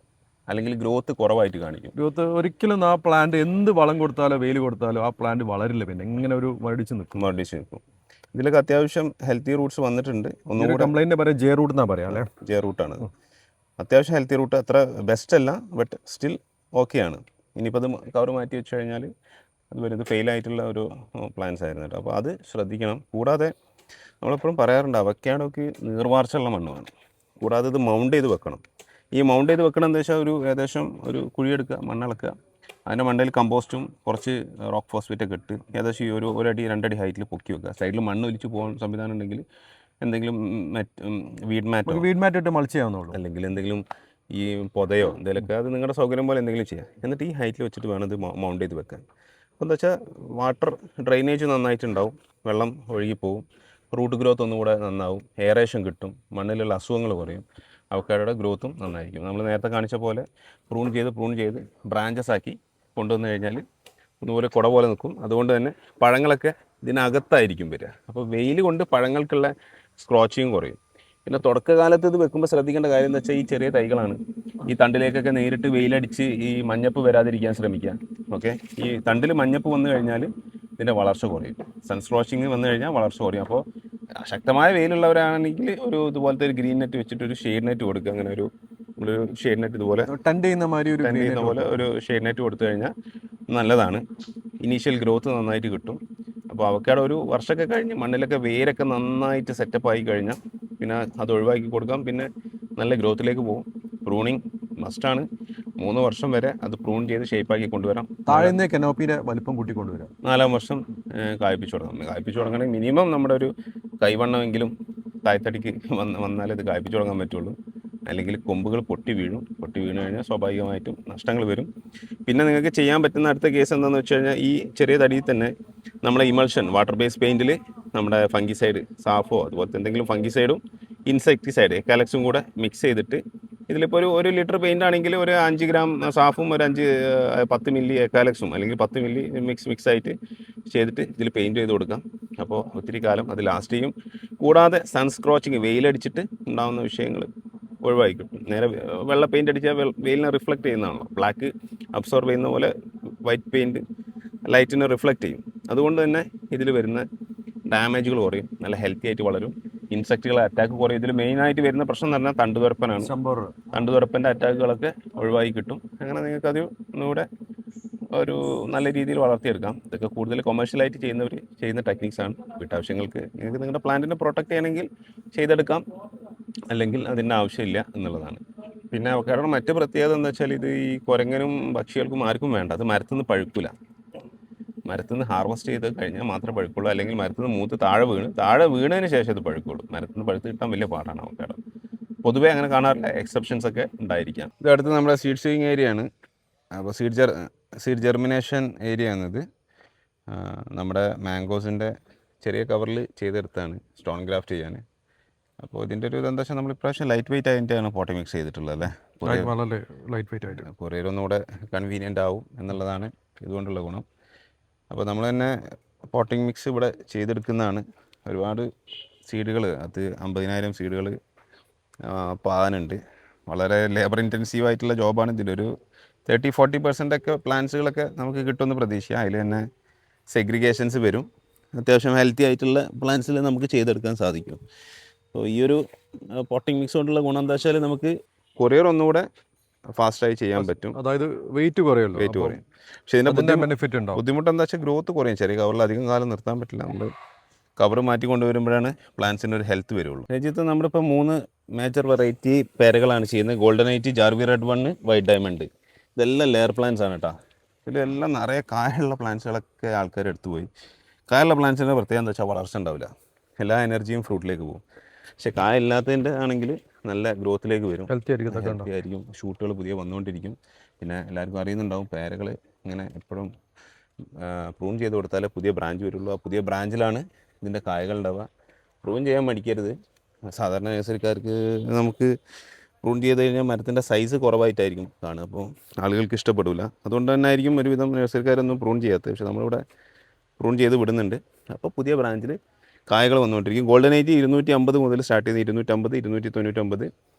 അല്ലെങ്കിൽ ഗ്രോത്ത് കുറവായിട്ട് കാണിക്കും. ഗ്രോത്ത് ഒരിക്കലും ആ പ്ലാന്റ് എന്ത് വളം കൊടുത്താലോ വെയിൽ കൊടുത്താലോ ആ പ്ലാന്റ് വളരില്ല, പിന്നെ ഇങ്ങനെ ഒരു മടിച്ച് നിൽക്കും. ഇതിലൊക്കെ അത്യാവശ്യം ഹെൽത്തി റൂട്ട്സ് വന്നിട്ടുണ്ട്. ഒന്നുകൂടെ കംപ്ലൈൻറ്റ് പറയാം, ജെ റൂട്ട് എന്നാ പറയാം അല്ലേ? ജെ റൂട്ടാണ് അത്യാവശ്യം ഹെൽത്തി റൂട്ട്. അത്ര ബെസ്റ്റ് അല്ല, ബട്ട് സ്റ്റിൽ ഓക്കെയാണ്. ഇനിയിപ്പോൾ അത് കവർ മാറ്റി വെച്ച് കഴിഞ്ഞാൽ അത് വരുന്നത് ഫെയിലായിട്ടുള്ള ഒരു പ്ലാൻസ് ആയിരുന്നു കേട്ടോ. അപ്പോൾ അത് ശ്രദ്ധിക്കണം. കൂടാതെ നമ്മളെപ്പോഴും പറയാറുണ്ട് അവക്കാഡോക്ക് നീർവാർച്ചുള്ള മണ്ണ് വേണം. കൂടാതെ ഇത് മൗണ്ട് ചെയ്ത് വെക്കണം. ഈ മൗണ്ട് ചെയ്ത് വെക്കണം എന്താ വെച്ചാൽ ഏകദേശം ഒരു കുഴിയെടുക്കുക, മണ്ണിളക്കുക, അതിൻ്റെ മണ്ടയിൽ കമ്പോസ്റ്റും കുറച്ച് റോക്ക് ഫോസ്ഫേറ്റൊക്കെ ഇട്ട് ഏകദേശം ഈ ഒരു 1 അടി 2 അടി ഹൈറ്റിൽ പൊക്കി വെക്കുക. സൈഡിൽ മണ്ണ് ഒലിച്ച് പോകാൻ സംവിധാനം ഉണ്ടെങ്കിൽ എന്തെങ്കിലും വീഡ് മാറ്റ് ഇട്ട് മൾച്ച് ചെയ്യാവുന്നുള്ളൂ, അല്ലെങ്കിൽ എന്തെങ്കിലും ഈ പൊതയോ എന്തെങ്കിലുമൊക്കെ, അത് നിങ്ങളുടെ സൗകര്യം പോലെ എന്തെങ്കിലും ചെയ്യാം. എന്നിട്ട് ഈ ഹൈറ്റിൽ വെച്ചിട്ട് വേണം ഇത് മൗണ്ട് ചെയ്ത് വെക്കാൻ. അപ്പോൾ എന്താ വെച്ചാൽ വാട്ടർ ഡ്രെയിനേജ് നന്നായിട്ടുണ്ടാവും, വെള്ളം ഒഴുകിപ്പോവും, റൂട്ട് ഗ്രോത്ത് ഒന്നുകൂടെ നന്നാവും, എയറേഷൻ കിട്ടും, മണ്ണിലുള്ള അസുഖങ്ങൾ കുറയും, അവക്കാഡോയുടെ ഗ്രോത്തും നന്നായിരിക്കും. നമ്മൾ നേരത്തെ കാണിച്ച പോലെ പ്രൂൺ ചെയ്ത് ബ്രാഞ്ചസ് ആക്കി കൊണ്ടുവന്നു കഴിഞ്ഞാൽ ഒന്നുപോലെ കുട പോലെ നിൽക്കും. അതുകൊണ്ട് തന്നെ പഴങ്ങളൊക്കെ ഇതിനകത്തായിരിക്കും വരിക. അപ്പോൾ വെയിൽ കൊണ്ട് പഴങ്ങൾക്കുള്ള സ്ക്രോച്ചിങ് കുറയും. പിന്നെ തുടക്കകാലത്ത് ഇത് വെക്കുമ്പോൾ ശ്രദ്ധിക്കേണ്ട കാര്യം എന്ന് വെച്ചാൽ ഈ ചെറിയ തൈകളാണ്, ഈ തണ്ടിലേക്കൊക്കെ നേരിട്ട് വെയിലടിച്ച് ഈ മഞ്ഞപ്പ് വരാതിരിക്കാൻ ശ്രമിക്കുക. ഓക്കെ, ഈ തണ്ടിൽ മഞ്ഞപ്പ് വന്നു കഴിഞ്ഞാൽ ഇതിൻ്റെ വളർച്ച കുറയും. സൺസ്ക്രോച്ചിങ് വന്നു കഴിഞ്ഞാൽ വളർച്ച കുറയും. അപ്പോൾ ശക്തമായ വെയിലുള്ളവരാണെങ്കിൽ ഇതുപോലത്തെ ഒരു ഗ്രീൻ നെറ്റ് വെച്ചിട്ട് ഒരു ഷെയ്ഡ് നെറ്റ് കൊടുക്കുക. അങ്ങനെ ഒരു ഷെയ്ഡ് നെറ്റ് ഇതുപോലെ ടെൻഡ് ചെയ്യുന്ന പോലെ ഒരു ഷെയ്ഡ് നെറ്റ് കൊടുത്തു കഴിഞ്ഞാൽ നല്ലതാണ്. ഇനീഷ്യൽ ഗ്രോത്ത് നന്നായിട്ട് കിട്ടും. അപ്പോൾ അവക്കാഡോ ഒരു വർഷമൊക്കെ കഴിഞ്ഞ് മണ്ണിലൊക്കെ വേരൊക്കെ നന്നായിട്ട് സെറ്റപ്പ് ആയി കഴിഞ്ഞാൽ പിന്നെ അത് ഒഴിവാക്കി കൊടുക്കാം. പിന്നെ നല്ല ഗ്രോത്തിലേക്ക് പോകും. പ്രൂണിങ് മസ്റ്റാണ്. 3 വർഷം വരെ അത് പ്രൂൺ ചെയ്ത് ഷേപ്പാക്കി കൊണ്ടുവരാം. താഴ്ന്ന കനോപ്പിയുടെ വലിപ്പം കൂട്ടി കൊണ്ടുവരാം. 4-ാം വർഷം കായ്പ്പിച്ചു തുടങ്ങണമെങ്കിൽ മിനിമം നമ്മുടെ ഒരു കൈവണ്ണമെങ്കിലും താഴ്ത്തടിക്ക് വന്നാലേ ഇത് കായ്പ്പിച്ചു തുടങ്ങാൻ പറ്റുള്ളൂ. അല്ലെങ്കിൽ കൊമ്പുകൾ പൊട്ടി വീണു കഴിഞ്ഞാൽ സ്വാഭാവികമായിട്ടും നഷ്ടങ്ങൾ വരും. പിന്നെ നിങ്ങൾക്ക് ചെയ്യാൻ പറ്റുന്ന അടുത്ത കേസ് എന്താണെന്ന് വെച്ച് കഴിഞ്ഞാൽ ഈ ചെറിയ തടിയിൽ തന്നെ നമ്മുടെ ഇമൾഷൻ വാട്ടർ ബേസ് പെയിൻറ്റിൽ നമ്മുടെ ഫംഗിസൈഡ് സാഫോ അതുപോലത്തെ എന്തെങ്കിലും ഫംഗിസൈഡും ഇൻസെക്ടിസൈഡ് എക്കാലക്സും കൂടെ മിക്സ് ചെയ്തിട്ട്, ഇതിലിപ്പോൾ ഒരു ലിറ്റർ പെയിൻ്റ് ആണെങ്കിൽ ഒരു 5 ഗ്രാം സാഫും ഒരു 10 മില്ലി എക്കാലക്സും അല്ലെങ്കിൽ 10 മില്ലി മിക്സ് ആയിട്ട് ചെയ്തിട്ട് ഇതിൽ പെയിൻറ്റ് ചെയ്ത് കൊടുക്കാം. അപ്പോൾ ഒത്തിരി കാലം അത് ലാസ്റ്റ് ചെയ്യും. കൂടാതെ സൺസ്ക്രോച്ചിങ് വെയിലടിച്ചിട്ട് ഉണ്ടാകുന്ന വിഷയങ്ങൾ ഒഴിവായി കിട്ടും. നേരെ വെള്ള പെയിൻ്റ് അടിച്ചാൽ വെയിലിനെ റിഫ്ലക്റ്റ് ചെയ്യുന്നതാണല്ലോ. ബ്ലാക്ക് അബ്സോർബ് ചെയ്യുന്ന പോലെ വൈറ്റ് പെയിൻറ്റ് ലൈറ്റിനെ റിഫ്ലക്റ്റ് ചെയ്യും. അതുകൊണ്ട് തന്നെ ഇതിൽ വരുന്ന ഡാമേജുകൾ കുറയും, നല്ല ഹെൽത്തി ആയിട്ട് വളരും, ഇൻസെക്റ്റുകളെ അറ്റാക്ക് കുറയും. ഇതിൽ മെയിനായിട്ട് വരുന്ന പ്രശ്നം എന്ന് പറഞ്ഞാൽ തണ്ടുതുരപ്പനാണ്. തണ്ടുതുരപ്പൻ്റെ അറ്റാക്കുകളൊക്കെ ഒഴിവായി കിട്ടും. അങ്ങനെ നിങ്ങൾക്കത് ഒന്നുകൂടെ ഒരു നല്ല രീതിയിൽ വളർത്തിയെടുക്കാം. ഇതൊക്കെ കൂടുതൽ കൊമേഴ്ഷ്യലായിട്ട് ചെയ്യുന്ന ടെക്നിക്സാണ്. വീട്ടാവശ്യങ്ങൾക്ക് നിങ്ങൾക്ക് നിങ്ങളുടെ പ്ലാന്റിനെ പ്രൊട്ടക്റ്റ് ചെയ്യണമെങ്കിൽ ചെയ്തെടുക്കാം, അല്ലെങ്കിൽ അതിൻ്റെ ആവശ്യമില്ല എന്നുള്ളതാണ്. പിന്നെ അവക്കാഡോയുടെ മറ്റ് പ്രത്യേകത എന്താ വെച്ചാൽ ഇത് ഈ കുരങ്ങനും പക്ഷികൾക്കും ആർക്കും വേണ്ട. അത് മരത്തിൽ നിന്ന് പഴുക്കില്ല. മരത്തിൽ നിന്ന് ഹാർവസ്റ്റ് ചെയ്ത് കഴിഞ്ഞാൽ മാത്രമേ പഴുക്കുള്ളൂ, അല്ലെങ്കിൽ മരത്തിൽ നിന്ന് മൂത്ത് താഴെ വീണതിന് ശേഷം ഇത് പഴുക്കുള്ളൂ. മരത്തിൽ നിന്ന് പഴുത്ത് കിട്ടാൻ വലിയ പാടാണ് അവക്കാഡോ. പൊതുവേ അങ്ങനെ കാണാറില്ല, എക്സെപ്ഷൻസ് ഒക്കെ ഉണ്ടായിരിക്കാം. ഇത് അടുത്ത് നമ്മുടെ സീഡ് സോയിങ് ഏരിയ ആണ്. അപ്പോൾ സീഡ് ജെർമിനേഷൻ ഏരിയ ആണിത്. നമ്മുടെ മാംഗോസിൻ്റെ ചെറിയ കവറിൽ ചെയ്തെടുത്താണ് സ്റ്റോൺ ഗ്രാഫ്റ്റ് ചെയ്യാൻ. അപ്പോൾ ഇതിൻ്റെ ഒരു എന്താ വെച്ചാൽ നമ്മൾ ഇപ്രാവശ്യം ലൈറ്റ് വെയിറ്റ് ആയിട്ടാണ് പോട്ടി മിക്സ് ചെയ്തിട്ടുള്ളത് അല്ലേ. വളരെ ലൈറ്റ് വെയിറ്റ് ആയിട്ട് കൊറിയർ ഒന്നുകൂടെ കൺവീനിയൻ്റ് ആവും എന്നുള്ളതാണ് ഇതുകൊണ്ടുള്ള ഗുണം. അപ്പോൾ നമ്മൾ തന്നെ പോട്ടിംഗ് മിക്സ് ഇവിടെ ചെയ്തെടുക്കുന്നതാണ്. ഒരുപാട് സീഡുകൾ, അത് 50,000 സീഡുകൾ പാകാനുണ്ട്. വളരെ ലേബർ ഇൻറ്റൻസീവ് ആയിട്ടുള്ള ജോബാണ്. ഇതിലൊരു 30-40% ഒക്കെ പ്ലാന്റ്സുകളൊക്കെ നമുക്ക് കിട്ടുമെന്ന് പ്രതീക്ഷിക്കാം. അതിൽ തന്നെ സെഗ്രിഗേഷൻസ് വരും. അത്യാവശ്യം ഹെൽത്തി ആയിട്ടുള്ള പ്ലാന്റ്സിൽ നമുക്ക് ചെയ്തെടുക്കാൻ സാധിക്കും. അപ്പോൾ ഈ ഒരു പോട്ടിംഗ് മിക്സ് കൊണ്ടുള്ള ഗുണം എന്താ വെച്ചാൽ നമുക്ക് കൊറിയർ ഒന്നുകൂടെ ഫാസ്റ്റായി ചെയ്യാൻ പറ്റും. അതായത് വെയിറ്റ് കുറയുമല്ലോ, വെയിറ്റ് കുറയും. പക്ഷേ ഇതിൻ്റെ ബെനിഫിറ്റ് ഉണ്ടാവും. ബുദ്ധിമുട്ട് എന്താ വെച്ചാൽ ഗ്രോത്ത് കുറയും. ചെറിയ കവറിൽ അധികം കാലം നിർത്താൻ പറ്റില്ല. നമ്മൾ കവർ മാറ്റി കൊണ്ടുവരുമ്പോഴാണ് പ്ലാന്റ്സിന് ഒരു ഹെൽത്ത് വരുള്ളൂ. രാജ്യത്ത് നമ്മളിപ്പോൾ 3 മേജർ വെറൈറ്റി പേരകളാണ് ചെയ്യുന്നത്. ഗോൾഡൻ ഐറ്റി, ജാർവി റെഡ് വൺ, വൈറ്റ് ഡയമണ്ട്. ഇതെല്ലാം ലെയർ പ്ലാന്റ്സ് ആണ് കേട്ടോ. ഇതിലെല്ലാം നിറയെ കായുള്ള പ്ലാന്റ്സുകളൊക്കെ ആൾക്കാർ എടുത്തു പോയി. കായുള്ള പ്ലാന്റ്സിൻ്റെ പ്രത്യേകത എന്താ വെച്ചാൽ വളർച്ച ഉണ്ടാവില്ല, എല്ലാ എനർജിയും ഫ്രൂട്ടിലേക്ക് പോകും. പക്ഷേ കായ ഇല്ലാത്തതിൻ്റെ ആണെങ്കിൽ നല്ല ഗ്രോത്തിലേക്ക് വരും, ഹെൽത്തി ആയിരിക്കും. ഷൂട്ടുകൾ പുതിയ വന്നുകൊണ്ടിരിക്കും. പിന്നെ എല്ലാവർക്കും അറിയുന്നുണ്ടാവും പേരകൾ ഇങ്ങനെ എപ്പോഴും പ്രൂൺ ചെയ്ത് കൊടുത്താലേ പുതിയ ബ്രാഞ്ച് വരുള്ളൂ. ആ പുതിയ ബ്രാഞ്ചിലാണ് ഇതിൻ്റെ കായകൾ ഉണ്ടാവുക. പ്രൂൺ ചെയ്യാൻ മടിക്കരുത്. സാധാരണ നഴ്സറിക്കാർക്ക് നമുക്ക് പ്രൂൺ ചെയ്ത് കഴിഞ്ഞാൽ മരത്തിൻ്റെ സൈസ് കുറവായിട്ടായിരിക്കും കാണുക, അപ്പോൾ ആളുകൾക്ക് ഇഷ്ടപ്പെടില്ല. അതുകൊണ്ട് തന്നെ ആയിരിക്കും ഒരുവിധം നഴ്സറിക്കാരൊന്നും പ്രൂൺ ചെയ്യാത്തത്. പക്ഷേ നമ്മളിവിടെ പ്രൂൺ ചെയ്ത് വിടുന്നുണ്ട്. അപ്പോൾ പുതിയ ബ്രാഞ്ചിൽ കായകൾ വന്നുകൊണ്ടിരിക്കും. ഗോൾഡൻ ഐറ്റി 250 മുതൽ സ്റ്റാർട്ട് ചെയ്ത് 250, 299.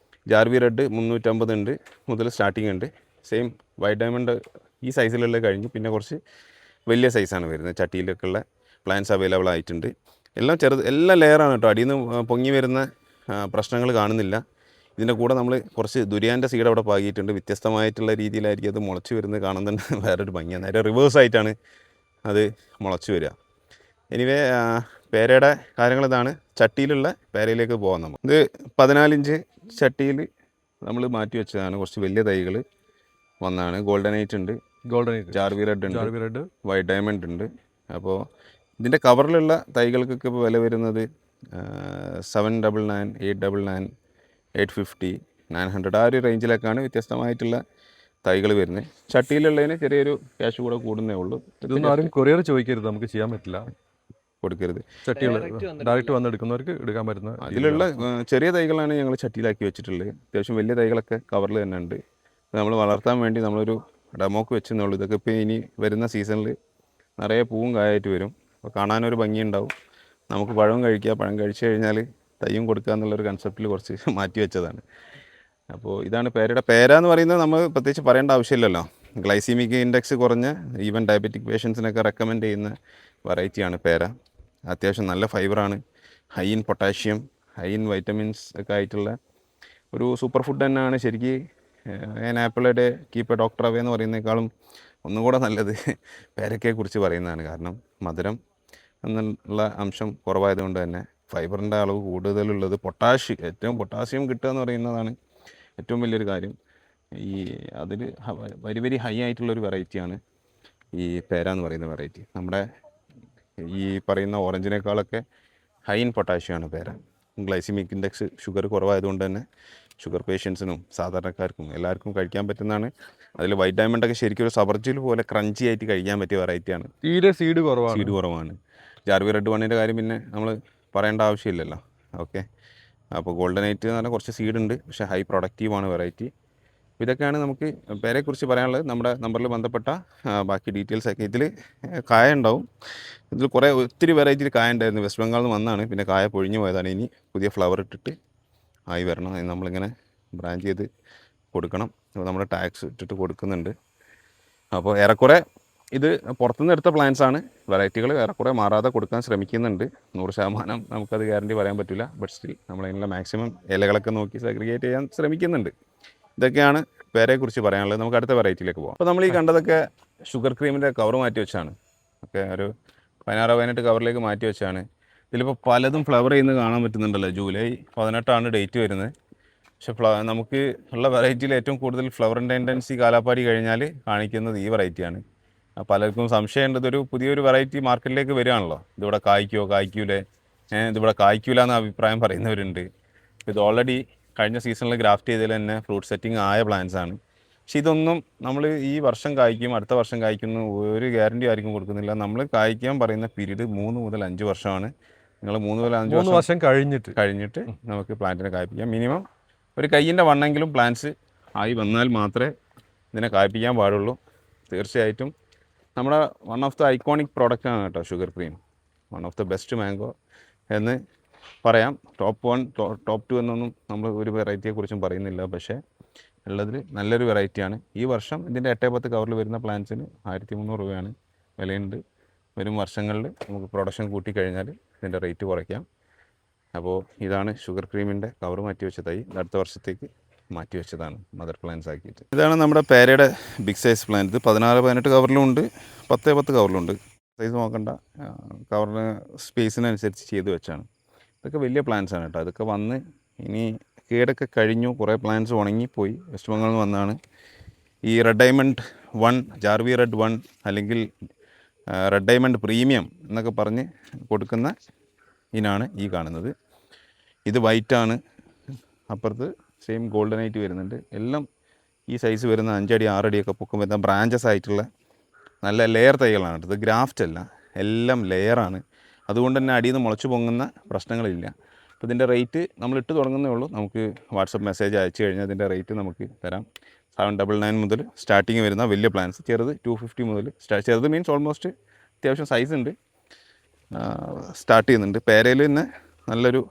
ജാർവി റെഡ് 350 ഉണ്ട് മുതൽ സ്റ്റാർട്ടിങ് ഉണ്ട്. സെയിം വൈറ്റ് ഡയമണ്ട് ഈ സൈസിലുള്ള കഴിഞ്ഞ് പിന്നെ കുറച്ച് വലിയ സൈസാണ് വരുന്നത്. ചട്ടിയിലൊക്കെയുള്ള പ്ലാന്റ്സ് അവൈലബിൾ ആയിട്ടുണ്ട്. എല്ലാം ലെയറാണ് കേട്ടോ. അടിയിൽ നിന്ന് പൊങ്ങി വരുന്ന പ്രശ്നങ്ങൾ കാണുന്നില്ല. ഇതിൻ്റെ കൂടെ നമ്മൾ കുറച്ച് ദുരിയാൻ്റെ സീഡ് അവിടെ പാകിയിട്ടുണ്ട്. വ്യത്യസ്തമായിട്ടുള്ള രീതിയിലായിരിക്കും അത് മുളച്ച് വരുന്നത്. കാണാൻ തന്നെ വേറൊരു ഭംഗിയാണ്. നേരെ റിവേഴ്സായിട്ടാണ് അത് മുളച്ച് വരിക. എനിവേ പേരയുടെ കാര്യങ്ങൾ ഇതാണ്. ചട്ടിയിലുള്ള പേരയിലേക്ക് പോകാം. നമ്മൾ ഇത് 14 ഇഞ്ച് ചട്ടിയിൽ നമ്മൾ മാറ്റി വെച്ചതാണ്. കുറച്ച് വലിയ തൈകൾ വന്നതാണ്. ഗോൾഡൻ ഐറ്റ് ഉണ്ട്, ജാർവി റെഡ് ഉണ്ട്, വൈറ്റ് ഡയമണ്ട് ഉണ്ട്. അപ്പോൾ ഇതിൻ്റെ കവറിലുള്ള തൈകൾക്കൊക്കെ ഇപ്പോൾ വില വരുന്നത് 799, 899, 850, 900 ആ ഒരു റേഞ്ചിലൊക്കെയാണ് വ്യത്യസ്തമായിട്ടുള്ള തൈകൾ വരുന്നത്. ചട്ടിയിലുള്ളതിന് ചെറിയൊരു ക്യാഷ് കൂടെ കൂടുന്നേ ഉള്ളൂ. ഇതൊന്നും ആരും കൊറിയർ ചോദിക്കരുത്, നമുക്ക് ചെയ്യാൻ പറ്റില്ല. കൊടുക്കരുത്. ചട്ടികൾ ഡയറക്റ്റ് വന്ന് എടുക്കുന്നവർക്ക് എടുക്കാൻ പറ്റുന്ന അതിലുള്ള ചെറിയ തൈകളാണ് ഞങ്ങൾ ചട്ടിയിലാക്കി വെച്ചിട്ടുള്ളത്. അത്യാവശ്യം വലിയ തൈകളൊക്കെ കവറിൽ തന്നെ ഉണ്ട്. നമ്മൾ വളർത്താൻ വേണ്ടി നമ്മളൊരു ഡെമോക്ക് വെച്ചെന്നുള്ളൂ. ഇതൊക്കെ ഇപ്പോൾ ഇനി വരുന്ന സീസണിൽ നിറയെ പൂവും കായായിട്ട് വരും. അപ്പോൾ കാണാനൊരു ഭംഗിയുണ്ടാവും. നമുക്ക് പഴവും കഴിക്കുക. പഴം കഴിച്ചു കഴിഞ്ഞാൽ തൈയും കൊടുക്കുക എന്നുള്ളൊരു കൺസെപ്റ്റിൽ കുറച്ച് മാറ്റി വെച്ചതാണ്. അപ്പോൾ ഇതാണ് പേരയുടെ. പേര എന്ന് പറയുന്നത് നമ്മൾ പ്രത്യേകിച്ച് പറയേണ്ട ആവശ്യമില്ലല്ലോ. ഗ്ലൈസീമിക് ഇൻഡെക്സ് കുറഞ്ഞ ഈവൻ ഡയബറ്റിക് പേഷ്യൻസിനൊക്കെ റെക്കമെൻഡ് ചെയ്യുന്ന വെറൈറ്റിയാണ് പേര. അത്യാവശ്യം നല്ല ഫൈബറാണ്, high in potassium, high in vitamins ഒക്കെ ആയിട്ടുള്ള ഒരു സൂപ്പർ ഫുഡ് തന്നെയാണ്. ശരിക്കും ആപ്പിളയുടെ കീപ്പ് എ ഡോക്ടർ അവേ എന്ന് പറയുന്നതിനേക്കാളും ഒന്നുകൂടെ നല്ലത് പേരക്കയെക്കുറിച്ച് പറയുന്നതാണ്. കാരണം മധുരം എന്നുള്ള അംശം കുറവായതുകൊണ്ട് തന്നെ ഫൈബറിൻ്റെ അളവ് കൂടുതലുള്ളത്, ഏറ്റവും പൊട്ടാഷ്യം കിട്ടുക എന്ന് പറയുന്നതാണ് ഏറ്റവും വലിയൊരു കാര്യം. അതിൽ വെരി ഹൈ ആയിട്ടുള്ളൊരു വെറൈറ്റിയാണ് ഈ പേര എന്ന് പറയുന്ന വെറൈറ്റി. നമ്മുടെ ഈ പറയുന്ന ഓറഞ്ചിനേക്കാളൊക്കെ ഹൈ ഇൻ പൊട്ടാഷ്യമാണ് പേര. ഗ്ലൈസിമിക് ഇൻഡെക്സ് ഷുഗർ കുറവായതുകൊണ്ട് തന്നെ ഷുഗർ പേഷ്യൻസിനും സാധാരണക്കാർക്കും എല്ലാവർക്കും കഴിക്കാൻ പറ്റുന്നതാണ്. അതിൽ വൈറ്റ് ഡയമണ്ടൊക്കെ ശരിക്കും ഒരു സബർജിൽ പോലെ ക്രഞ്ചി ആയിട്ട് കഴിക്കാൻ പറ്റിയ വെറൈറ്റിയാണ്. തീരെ സീഡ് കുറവാണ്. ജാർവി റെഡ് വണ്ണിൻ്റെ കാര്യം പിന്നെ നമ്മൾ പറയേണ്ട ആവശ്യമില്ലല്ലോ. ഓക്കെ, അപ്പോൾ ഗോൾഡൻ ഐറ്റ് എന്ന് പറഞ്ഞാൽ കുറച്ച് സീഡ് ഉണ്ട്, പക്ഷേ ഹൈ പ്രൊഡക്റ്റീവാണ് വെറൈറ്റി. ഇതൊക്കെയാണ് നമുക്ക് പേരയെക്കുറിച്ച് പറയാനുള്ളത്. നമ്മുടെ നമ്പറിൽ ബന്ധപ്പെട്ട ബാക്കി ഡീറ്റെയിൽസ് ഒക്കെ. ഇതിൽ കായ ഉണ്ടാവും. ഇതിൽ ഒത്തിരി വെറൈറ്റിയിൽ കായ ഉണ്ടായിരുന്നു. വെസ്റ്റ് ബംഗാളിൽ നിന്ന് വന്നാണ്, പിന്നെ കായ പൊഴിഞ്ഞു പോയതാണ്. ഇനി പുതിയ ഫ്ലവർ ഇട്ടിട്ട് ആയി വരണം. അതിന് നമ്മളിങ്ങനെ ബ്രാഞ്ച് ചെയ്ത് കൊടുക്കണം. അപ്പോൾ നമ്മൾ ടാക്സ് ഇട്ടിട്ട് കൊടുക്കുന്നുണ്ട്. അപ്പോൾ ഏറെക്കുറെ ഇത് പുറത്തുനിന്ന് എടുത്ത പ്ലാന്റ്സ് ആണ്. വെറൈറ്റികൾ ഏറെക്കുറെ മാറാതെ കൊടുക്കാൻ ശ്രമിക്കുന്നുണ്ട്. 100% നമുക്കത് ഗ്യാരണ്ടി പറയാൻ പറ്റില്ല. ബട്ട് സ്റ്റിൽ നമ്മളതിനുള്ള മാക്സിമം ഇലകളൊക്കെ നോക്കി സെഗ്രിഗേറ്റ് ചെയ്യാൻ ശ്രമിക്കുന്നുണ്ട്. ഇതൊക്കെയാണ് പേരയെക്കുറിച്ച് പറയാനുള്ളത്. നമുക്ക് അടുത്ത വെറൈറ്റിയിലേക്ക് പോകാം. അപ്പോൾ നമ്മൾ ഈ കണ്ടതൊക്കെ ഷുഗർ ക്രീമിൻ്റെ കവർ മാറ്റി വെച്ചാണ്. ഓക്കെ, ഒരു 16-18 കവറിലേക്ക് മാറ്റി വെച്ചാണ്. ഇതിലിപ്പോൾ പലതും ഫ്ലവർ ചെയ്യുന്നത് കാണാൻ പറ്റുന്നുണ്ടല്ലോ. ജൂലൈ 18 ഡേറ്റ് വരുന്നത്. പക്ഷെ നമുക്ക് ഉള്ള വെറൈറ്റിയിൽ ഏറ്റവും കൂടുതൽ ഫ്ലവറിൻ്റെ ടെൻഡൻസി കാലാപ്പാടി കഴിഞ്ഞാൽ കാണിക്കുന്നത് ഈ വെറൈറ്റിയാണ്. പലർക്കും സംശയമുണ്ട്, ഇതൊരു പുതിയൊരു വെറൈറ്റി മാർക്കറ്റിലേക്ക് വരികയാണല്ലോ. ഇതിവിടെ കായ്ക്കൂലേ, ഇതിവിടെ കായ്ക്കൂല എന്ന അഭിപ്രായം പറയുന്നവരുണ്ട്. ഇത് ഓൾറെഡി കഴിഞ്ഞ സീസണിൽ ഗ്രാഫ്റ്റ് ചെയ്തതിൽ തന്നെ ഫ്രൂട്ട് സെറ്റിംഗ് ആയ പ്ലാന്റ്സ് ആണ്. പക്ഷെ ഇതൊന്നും നമ്മൾ ഈ വർഷം കായ്ക്കും അടുത്ത വർഷം കായ്ക്കുന്ന ഒരു ഗ്യാരണ്ടി ആയിരിക്കും കൊടുക്കുന്നില്ല. നമ്മൾ കായ്ക്കാൻ പറയുന്ന പീരീഡ് 3 മുതൽ 5 വർഷമാണ്. നിങ്ങൾ 3 മുതൽ 5 വർഷം കഴിഞ്ഞിട്ട് നമുക്ക് പ്ലാന്റിനെ കായ്പ്പിക്കാം. മിനിമം ഒരു കയ്യിൻ്റെ വണ്ണെങ്കിലും പ്ലാന്റ്സ് ആയി വന്നാൽ മാത്രമേ ഇതിനെ കായ്പ്പിക്കാൻ പാടുള്ളൂ. തീർച്ചയായിട്ടും നമ്മുടെ വൺ ഓഫ് ദ ഐക്കോണിക് പ്രോഡക്റ്റാണ് കേട്ടോ sugar cream. One of the best mango എന്ന് പറയാം. ടോപ്പ് 1 ടോപ്പ് 2 എന്നൊന്നും നമ്മൾ ഒരു വെറൈറ്റിയെക്കുറിച്ചും പറയുന്നില്ല. പക്ഷേ ഉള്ളതിൽ നല്ലൊരു വെറൈറ്റിയാണ്. ഈ വർഷം ഇതിൻ്റെ 8-10 കവറിൽ വരുന്ന പ്ലാന്റ്സിന് 1300 രൂപയാണ് വിലയുണ്ട്. വരും വർഷങ്ങളിൽ നമുക്ക് പ്രൊഡക്ഷൻ കൂട്ടിക്കഴിഞ്ഞാൽ ഇതിൻ്റെ റേറ്റ് കുറയ്ക്കാം. അപ്പോൾ ഇതാണ് ഷുഗർ ക്രീമിൻ്റെ കവർ മാറ്റി വെച്ച തൈ. അടുത്ത വർഷത്തേക്ക് മാറ്റി വെച്ചതാണ് മദർ പ്ലാന്റ്സ് ആക്കിയിട്ട്. ഇതാണ് നമ്മുടെ പേരയുടെ ബിഗ് സൈസ് പ്ലാന്റ്. ഇത് 16-18 കവറിലും ഉണ്ട്, 10-10 കവറിലും ഉണ്ട്. സൈസ് നോക്കണ്ട, കവറിന് സ്പേസിനനുസരിച്ച് ചെയ്ത് വെച്ചാണ്. ഇതൊക്കെ വലിയ പ്ലാന്റ്സ് ആണ് കേട്ടോ. അതൊക്കെ വന്ന് ഇനി കേടൊക്കെ കഴിഞ്ഞു, കുറേ പ്ലാന്റ്സ് ഉണങ്ങിപ്പോയി. വെസ്റ്റ് ബംഗാളിൽ നിന്ന് വന്നാണ്. ഈ റെഡ് ഡയമണ്ട് 1, ജാർവി റെഡ് 1 അല്ലെങ്കിൽ റെഡ് ഡയമണ്ട് പ്രീമിയം എന്നൊക്കെ പറഞ്ഞ് കൊടുക്കുന്ന ഇനാണ് ഈ കാണുന്നത്. ഇത് വൈറ്റാണ്, അപ്പുറത്ത് സെയിം ഗോൾഡൻ ആയിട്ട് വരുന്നുണ്ട്. എല്ലാം ഈ സൈസ് വരുന്ന 5 അടി 6 അടിയൊക്കെ പൊക്കം വരുന്ന ബ്രാഞ്ചസ് ആയിട്ടുള്ള നല്ല ലെയർ തൈകളാണ്. ഇത് ഗ്രാഫ്റ്റ് അല്ല, എല്ലാം ലെയറാണ്. അതുകൊണ്ട് തന്നെ അടിയിൽ നിന്ന് മുളച്ച് പൊങ്ങുന്ന പ്രശ്നങ്ങളില്ല. അപ്പോൾ ഇതിൻ്റെ റേറ്റ് നമ്മൾ ഇട്ട് തുടങ്ങുന്നേ ഉള്ളൂ. നമുക്ക് വാട്സപ്പ് മെസ്സേജ് അയച്ചു കഴിഞ്ഞാൽ ഇതിൻ്റെ റേറ്റ് നമുക്ക് തരാം. 799 മുതൽ സ്റ്റാർട്ടിങ് വരുന്ന വലിയ പ്ലാൻസ്, ചെറുത് 250 മുതൽ ചെറുത് മീൻസ് ഓൾമോസ്റ്റ് അത്യാവശ്യം സൈസ് ഉണ്ട്, സ്റ്റാർട്ട് ചെയ്യുന്നുണ്ട്. പേരയിൽ തന്നെ നല്ലൊരു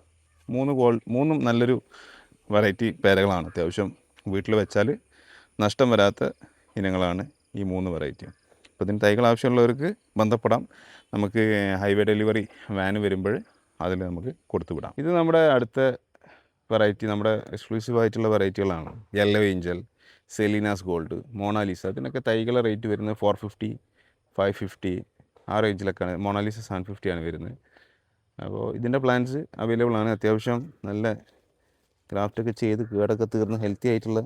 3 നല്ലൊരു വെറൈറ്റി പേരകളാണ്. അത്യാവശ്യം വീട്ടിൽ വെച്ചാൽ നഷ്ടം വരാത്ത ഇനങ്ങളാണ് ഈ 3 വെറൈറ്റിയും. അപ്പോൾ ഇതിന് തൈകൾ ആവശ്യമുള്ളവർക്ക് ബന്ധപ്പെടാം. നമുക്ക് ഹൈവേ ഡെലിവറി വാന് വരുമ്പോൾ അതിൽ നമുക്ക് കൊടുത്തു വിടാം. ഇത് നമ്മുടെ അടുത്ത വെറൈറ്റി, നമ്മുടെ എക്സ്ക്ലൂസീവ് ആയിട്ടുള്ള വെറൈറ്റികളാണ്. Yellow angel, Selena's gold, Mona Lisa. ഇതിനൊക്കെ തൈകളെ റേറ്റ് വരുന്നത് 450, 550 ആ റേഞ്ചിലൊക്കെയാണ്. മോണാലിസ 750 ആണ് വരുന്നത്. അപ്പോൾ ഇതിൻ്റെ പ്ലാന്റ്സ് അവൈലബിൾ ആണ്. അത്യാവശ്യം നല്ല ഗ്രാഫ്റ്റൊക്കെ ചെയ്ത് കേടൊക്കെ തീർന്ന് ഹെൽത്തി ആയിട്ടുള്ള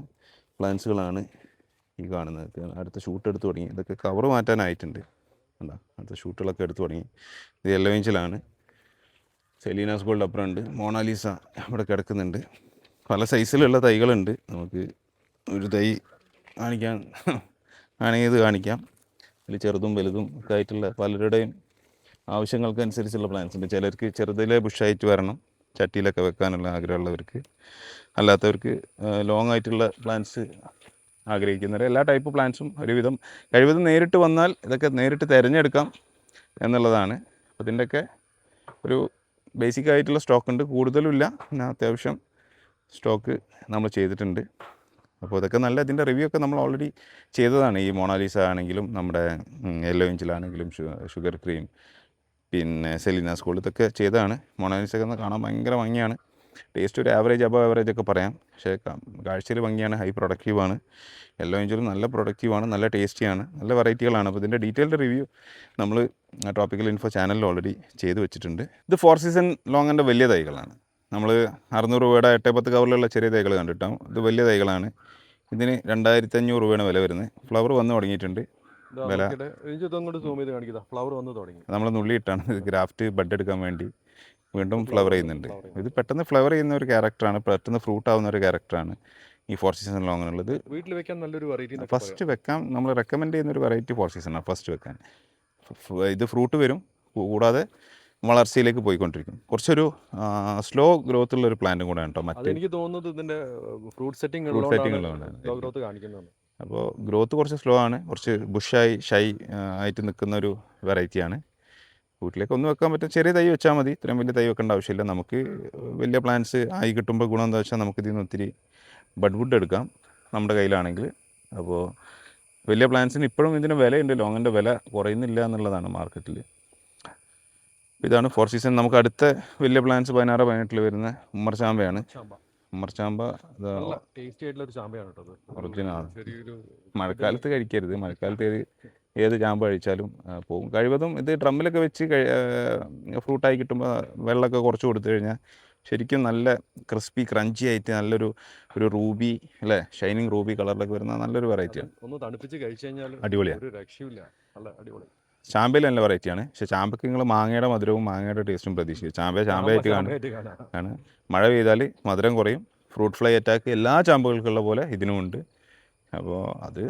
പ്ലാന്റ്സുകളാണ് ഈ കാണുന്നത്. അടുത്ത ഷൂട്ട് എടുത്ത് തുടങ്ങി. ഇതൊക്കെ കവർ മാറ്റാനായിട്ടുണ്ട്. എന്താ അടുത്ത ഷൂട്ടുകളൊക്കെ എടുത്ത് തുടങ്ങി. ഇത് യെല്ലോ ഏഞ്ചലാണ്. സെലീനാസ് ഗോൾഡ് അപ്പുറം ഉണ്ട്. മോണാലിസ ഇവിടെ കിടക്കുന്നുണ്ട്. പല സൈസിലുള്ള തൈകളുണ്ട്. നമുക്ക് ഒരു തൈ കാണിക്കാൻ ആണെങ്കിൽ ഇത് കാണിക്കാം. ഇതിൽ ചെറുതും വലുതും ഒക്കെ ആയിട്ടുള്ള പലരുടെയും ആവശ്യങ്ങൾക്കനുസരിച്ചുള്ള പ്ലാന്റ്സ് ഉണ്ട്. ചിലർക്ക് ചെറുതിലെ ബുഷായിട്ട് വരണം, ചട്ടിയിലൊക്കെ വെക്കാനുള്ള ആഗ്രഹമുള്ളവർക്ക്. അല്ലാത്തവർക്ക് ലോങ് ആയിട്ടുള്ള പ്ലാന്റ്സ് ആഗ്രഹിക്കുന്നവർ എല്ലാ ടൈപ്പ് പ്ലാന്റ്സും ഒരുവിധം കഴിവതും നേരിട്ട് വന്നാൽ ഇതൊക്കെ നേരിട്ട് തിരഞ്ഞെടുക്കാം എന്നുള്ളതാണ്. അപ്പോൾ ഇതിൻ്റെയൊക്കെ ഒരു ബേസിക് ആയിട്ടുള്ള സ്റ്റോക്ക് ഉണ്ട്, കൂടുതലുമില്ല, പിന്നെ അത്യാവശ്യം സ്റ്റോക്ക് നമ്മൾ ചെയ്തിട്ടുണ്ട്. അപ്പോൾ ഇതൊക്കെ നല്ല ഇതിൻ്റെ റിവ്യൂ ഒക്കെ നമ്മൾ ഓൾറെഡി ചെയ്തതാണ്. ഈ മോണാലിസ ആണെങ്കിലും നമ്മുടെ യെല്ലോ ഏഞ്ചലാണെങ്കിലും ഷുഗർ ക്രീം, പിന്നെ സെലീനാസ് ഗോൾഡ്, ഇതൊക്കെ ചെയ്തതാണ്. മോണാലിസ ഒക്കെ കാണാൻ ഭയങ്കര ഭംഗിയാണ്. ടേസ്റ്റ് ഒരു ആവറേജ് അബവ് ആവറേജ് ഒക്കെ പറയാം, പക്ഷേ കാഴ്ചയിൽ ഭംഗിയാണ്, ഹൈ പ്രൊഡക്റ്റീവാണ്. യെല്ലോ ഏഞ്ചലും നല്ല പ്രൊഡക്റ്റീവാണ്, നല്ല ടേസ്റ്റിയാണ്, നല്ല വെറൈറ്റികളാണ്. അപ്പോൾ ഇതിൻ്റെ ഡീറ്റെയിൽഡ് റിവ്യൂ നമ്മൾ ട്രോപ്പിക്കൽ ഇൻഫോ ചാനലിൽ ഓൾറെഡി ചെയ്ത് വെച്ചിട്ടുണ്ട്. ഇത് 4 സീസൺ ലോങ്ങിൻ്റെ വലിയ തൈകളാണ്. നമ്മൾ 600 രൂപയുടെ 8-10 കവറിലുള്ള ചെറിയ തൈകൾ കണ്ടിട്ടാവും. ഇത് വലിയ തൈകളാണ്. ഇതിന് 2500 രൂപയാണ് വില വരുന്നത്. ഫ്ലവർ വന്ന് തുടങ്ങിയിട്ടുണ്ട്. വില ഫ്ലവർ വന്ന് തുടങ്ങി. നമ്മൾ നുള്ളിയിട്ടാണ് ഇത് ഗ്രാഫ്റ്റ് ബഡ് എടുക്കാൻ വേണ്ടി വീണ്ടും ഫ്ലവർ ചെയ്യുന്നുണ്ട്. ഇത് പെട്ടെന്ന് ഫ്ലവർ ചെയ്യുന്ന ഒരു ക്യാരക്ടറാണ്, പെട്ടെന്ന് ഫ്രൂട്ട് ആവുന്ന ഒരു ക്യാരക്ടറാണ് ഈ 4 സീസൺ ലോങ് എന്നുള്ളത്. വീട്ടിൽ വെക്കാൻ നല്ലൊരു വെറൈറ്റി. ഫസ്റ്റ് വെക്കാൻ നമ്മൾ റെക്കമെൻഡ് ചെയ്യുന്ന ഒരു വെറൈറ്റി 4 സീസണാണ് ഫസ്റ്റ് വെക്കാൻ. ഇത് ഫ്രൂട്ട് വരും, കൂടാതെ വളർച്ചയിലേക്ക് പോയിക്കൊണ്ടിരിക്കും. കുറച്ചൊരു സ്ലോ ഗ്രോത്ത് ഉള്ള ഒരു പ്ലാന്റും കൂടെയാണ് കേട്ടോ. മറ്റേ എനിക്ക് തോന്നുന്നത് ഇതിൻ്റെ ഫ്രൂട്ട് സെറ്റിംഗ് ഗ്രോത്ത് കാണിക്കുന്നതാണ്. അപ്പോൾ ഗ്രോത്ത് കുറച്ച് സ്ലോ ആണ്, കുറച്ച് ബുഷായി ഷൈ ആയിട്ട് നിൽക്കുന്ന ഒരു വെറൈറ്റിയാണ്. വീട്ടിലേക്ക് ഒന്ന് വെക്കാൻ പറ്റും, ചെറിയ തൈ വെച്ചാൽ മതി, ഇത്രയും വലിയ തൈ വെക്കേണ്ട ആവശ്യമില്ല. നമുക്ക് വലിയ പ്ലാന്റ്സ് ആയി കിട്ടുമ്പോൾ ഗുണം എന്താ വെച്ചാൽ നമുക്ക് ഇതിൽ നിന്ന് ഒത്തിരി ബഡ് വുഡ് എടുക്കാം നമ്മുടെ കയ്യിലാണെങ്കിൽ. അപ്പോൾ വലിയ പ്ലാന്റ്സിന് ഇപ്പോഴും ഇതിന് വിലയുണ്ട്, ലോങ്ങിൻ്റെ വില കുറയുന്നില്ല എന്നുള്ളതാണ് മാർക്കറ്റിൽ. ഇതാണ് 4 സീസൺ. നമുക്ക് അടുത്ത വലിയ പ്ലാന്റ്സ് 16-18 വരുന്ന ഉമ്മർ ചാമ്പയാണ്. ഉമ്മർ ചാമ്പ ഒറിജിനലാണ്. മഴക്കാലത്ത് കഴിക്കരുത്, മഴക്കാലത്ത് ഏത് ചാമ്പ കഴിച്ചാലും പോകും. കഴിവതും ഇത് ഡ്രമ്മിലൊക്കെ വെച്ച് ഫ്രൂട്ടായി കിട്ടുമ്പോൾ വെള്ളമൊക്കെ കുറച്ച് കൊടുത്തു കഴിഞ്ഞാൽ ശരിക്കും നല്ല ക്രിസ്പി ക്രഞ്ചി ആയിട്ട് നല്ലൊരു റൂബി അല്ലേ, ഷൈനിങ് റൂബി കളറിലൊക്കെ വരുന്ന നല്ലൊരു വെറൈറ്റിയാണ്. ഒന്ന് തണുപ്പിച്ച് കഴിച്ചു കഴിഞ്ഞാൽ അടിപൊളിയാണ്. ഒരു രക്ഷയില്ല, നല്ല അടിപൊളി. ചാമ്പയിൽ നല്ല വെറൈറ്റിയാണ്. പക്ഷേ ചാമ്പയ്ക്ക് നിങ്ങൾ മാങ്ങയുടെ മധുരവും മാങ്ങയുടെ ടേസ്റ്റും പ്രതീക്ഷിക്കും. ചാമ്പയായിട്ട് ആണ്. മഴ പെയ്താൽ മധുരം കുറയും. ഫ്രൂട്ട് ഫ്ലൈ അറ്റാക്ക് എല്ലാ ചാമ്പകൾക്കുള്ള പോലെ ഇതിനുമുണ്ട്. അപ്പോൾ അത്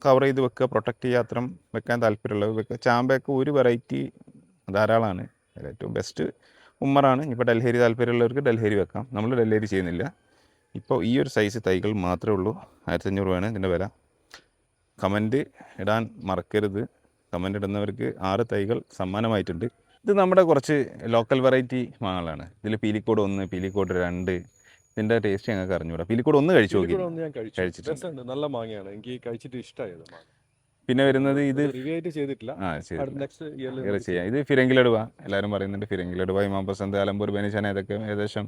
കവർ ചെയ്ത് വെക്കുക, പ്രൊട്ടക്റ്റ് ചെയ്യുക, അത്രയും വെക്കാൻ താല്പര്യമുള്ളത് വെക്കുക. ചാമ്പയൊക്കെ ഒരു വെറൈറ്റി ധാരാളമാണ്. ഏറ്റവും ബെസ്റ്റ് ഉമ്മറാണ്. ഇപ്പോൾ ഡൽഹേരി താല്പര്യമുള്ളവർക്ക് ഡൽഹേരി വെക്കാം. നമ്മൾ ഡൽഹേരി ചെയ്യുന്നില്ല. ഇപ്പോൾ ഈ ഒരു സൈസ് തൈകൾ മാത്രമേ ഉള്ളൂ. 1500 രൂപയാണ് ഇതിൻ്റെ വില. കമൻറ്റ് ഇടാൻ മറക്കരുത്. കമൻ്റ് ഇടുന്നവർക്ക് 6 തൈകൾ സമ്മാനമായിട്ടുണ്ട്. ഇത് നമ്മുടെ കുറച്ച് ലോക്കൽ വെറൈറ്റി മാങ്ങകളാണ്. ഇതിൽ പീലിക്കോട് 1, പീലിക്കോട് 2, ഇതിൻ്റെ ടേസ്റ്റ് ഞങ്ങൾക്ക് അറിഞ്ഞൂടാ. പീലിക്കോട് ഒന്ന് കഴിച്ചു നോക്കി. ഇതിലൂടെ ഒന്ന് ഞാൻ കഴിച്ചിട്ടുണ്ട്. രസമുണ്ട്, നല്ല മാങ്ങയാണ്, എനിക്ക് കഴിച്ചിട്ട് ഇഷ്ടമായത്. പിന്നെ വരുന്നത് ഇത് റിവ്യൂ ആയിട്ട് ചെയ്തിട്ടില്ല. നെക്സ്റ്റ് ഇയർ ചെയ്യാം. ഇത് ഫിരങ്കിലടുവ, എല്ലാവരും പറയുന്നുണ്ട് ഫിരങ്കിലടുവ, ഇമാം പസന്ത്, അലമ്പൂർ, ബെനിച്ചാന, ഇതൊക്കെ ഏകദേശം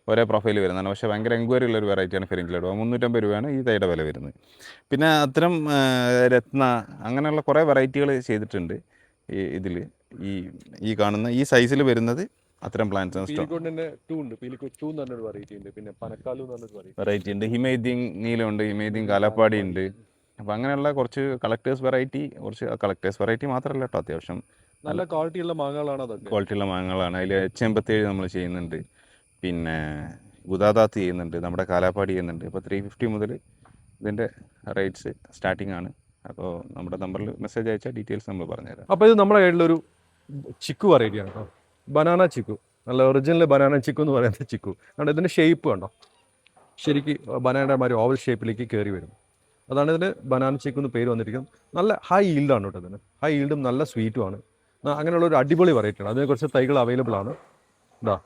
ഒരേ പ്രൊഫൈൽ വരുന്നതാണ്. പക്ഷേ ഭയങ്കര എൻക്വയറി ഉള്ളൊരു വെറൈറ്റിയാണ് ഫിരങ്കിലടുവ. 350 രൂപയാണ് ഈ തൈയുടെ വില വരുന്നത്. പിന്നെ അത്തരം രത്ന അങ്ങനെയുള്ള കുറേ വെറൈറ്റികൾ ചെയ്തിട്ടുണ്ട് ഇതിൽ. ഈ കാണുന്ന ഈ സൈസിൽ വരുന്നത് അത്തരം പ്ലാന്റ്സ് പിന്നെ പനക്കാലു വെറൈറ്റി ഉണ്ട്. ഹിമേദ്യം നീലമുണ്ട്, ഹിമേദ്യം കാലാപ്പാടി ഉണ്ട്. അപ്പോൾ അങ്ങനെയുള്ള കുറച്ച് കളക്ടേഴ്സ് വെറൈറ്റി മാത്രമല്ല കേട്ടോ, അത്യാവശ്യം നല്ല ക്വാളിറ്റിയുള്ള മാങ്ങകളാണ്. അതൊക്കെ ക്വാളിറ്റിയുള്ള മാങ്ങകളാണ്. അതിൽ H87 നമ്മൾ ചെയ്യുന്നുണ്ട്, പിന്നെ ഗുദാദാത്ത് ചെയ്യുന്നുണ്ട്, നമ്മുടെ കാലാപ്പാടി ചെയ്യുന്നുണ്ട്. ഇപ്പോൾ 350 മുതൽ ഇതിൻ്റെ റേറ്റ്സ് സ്റ്റാർട്ടിംഗ് ആണ്. അപ്പോൾ നമ്മുടെ നമ്പറിൽ മെസ്സേജ് അയച്ചാൽ ഡീറ്റെയിൽസ് നമ്മൾ പറഞ്ഞുതരാം. അപ്പോൾ ഇത് നമ്മുടെ കയ്യിലൊരു ചിക്കു വെറൈറ്റിയാണ് കേട്ടോ, ബനാന ചിക്കു. നല്ല ഒറിജിനൽ ബനാന ചിക്കു എന്ന് പറയുന്ന ചിക്കു. കാരണം ഇതിൻ്റെ ഷേപ്പ് കണ്ടോ, ശരിക്കും ബനാനയുടെ മാതിരി ഓവൽ ഷേപ്പിലേക്ക് കയറി വരും. അതാണ് ഇതിന് ബനാന ചിക്കു എന്ന് പേര് വന്നിരിക്കുന്നത്. നല്ല ഹൈ ഈൽഡാണ് കേട്ടോ ഇതിന്. ഹൈ ഈൽഡും നല്ല സ്വീറ്റുമാണ്. അങ്ങനെയുള്ളൊരു അടിപൊളി വെറൈറ്റിയാണ്. അതിന് കുറച്ച് തൈകൾ അവൈലബിൾ ആണ്. ഇതാ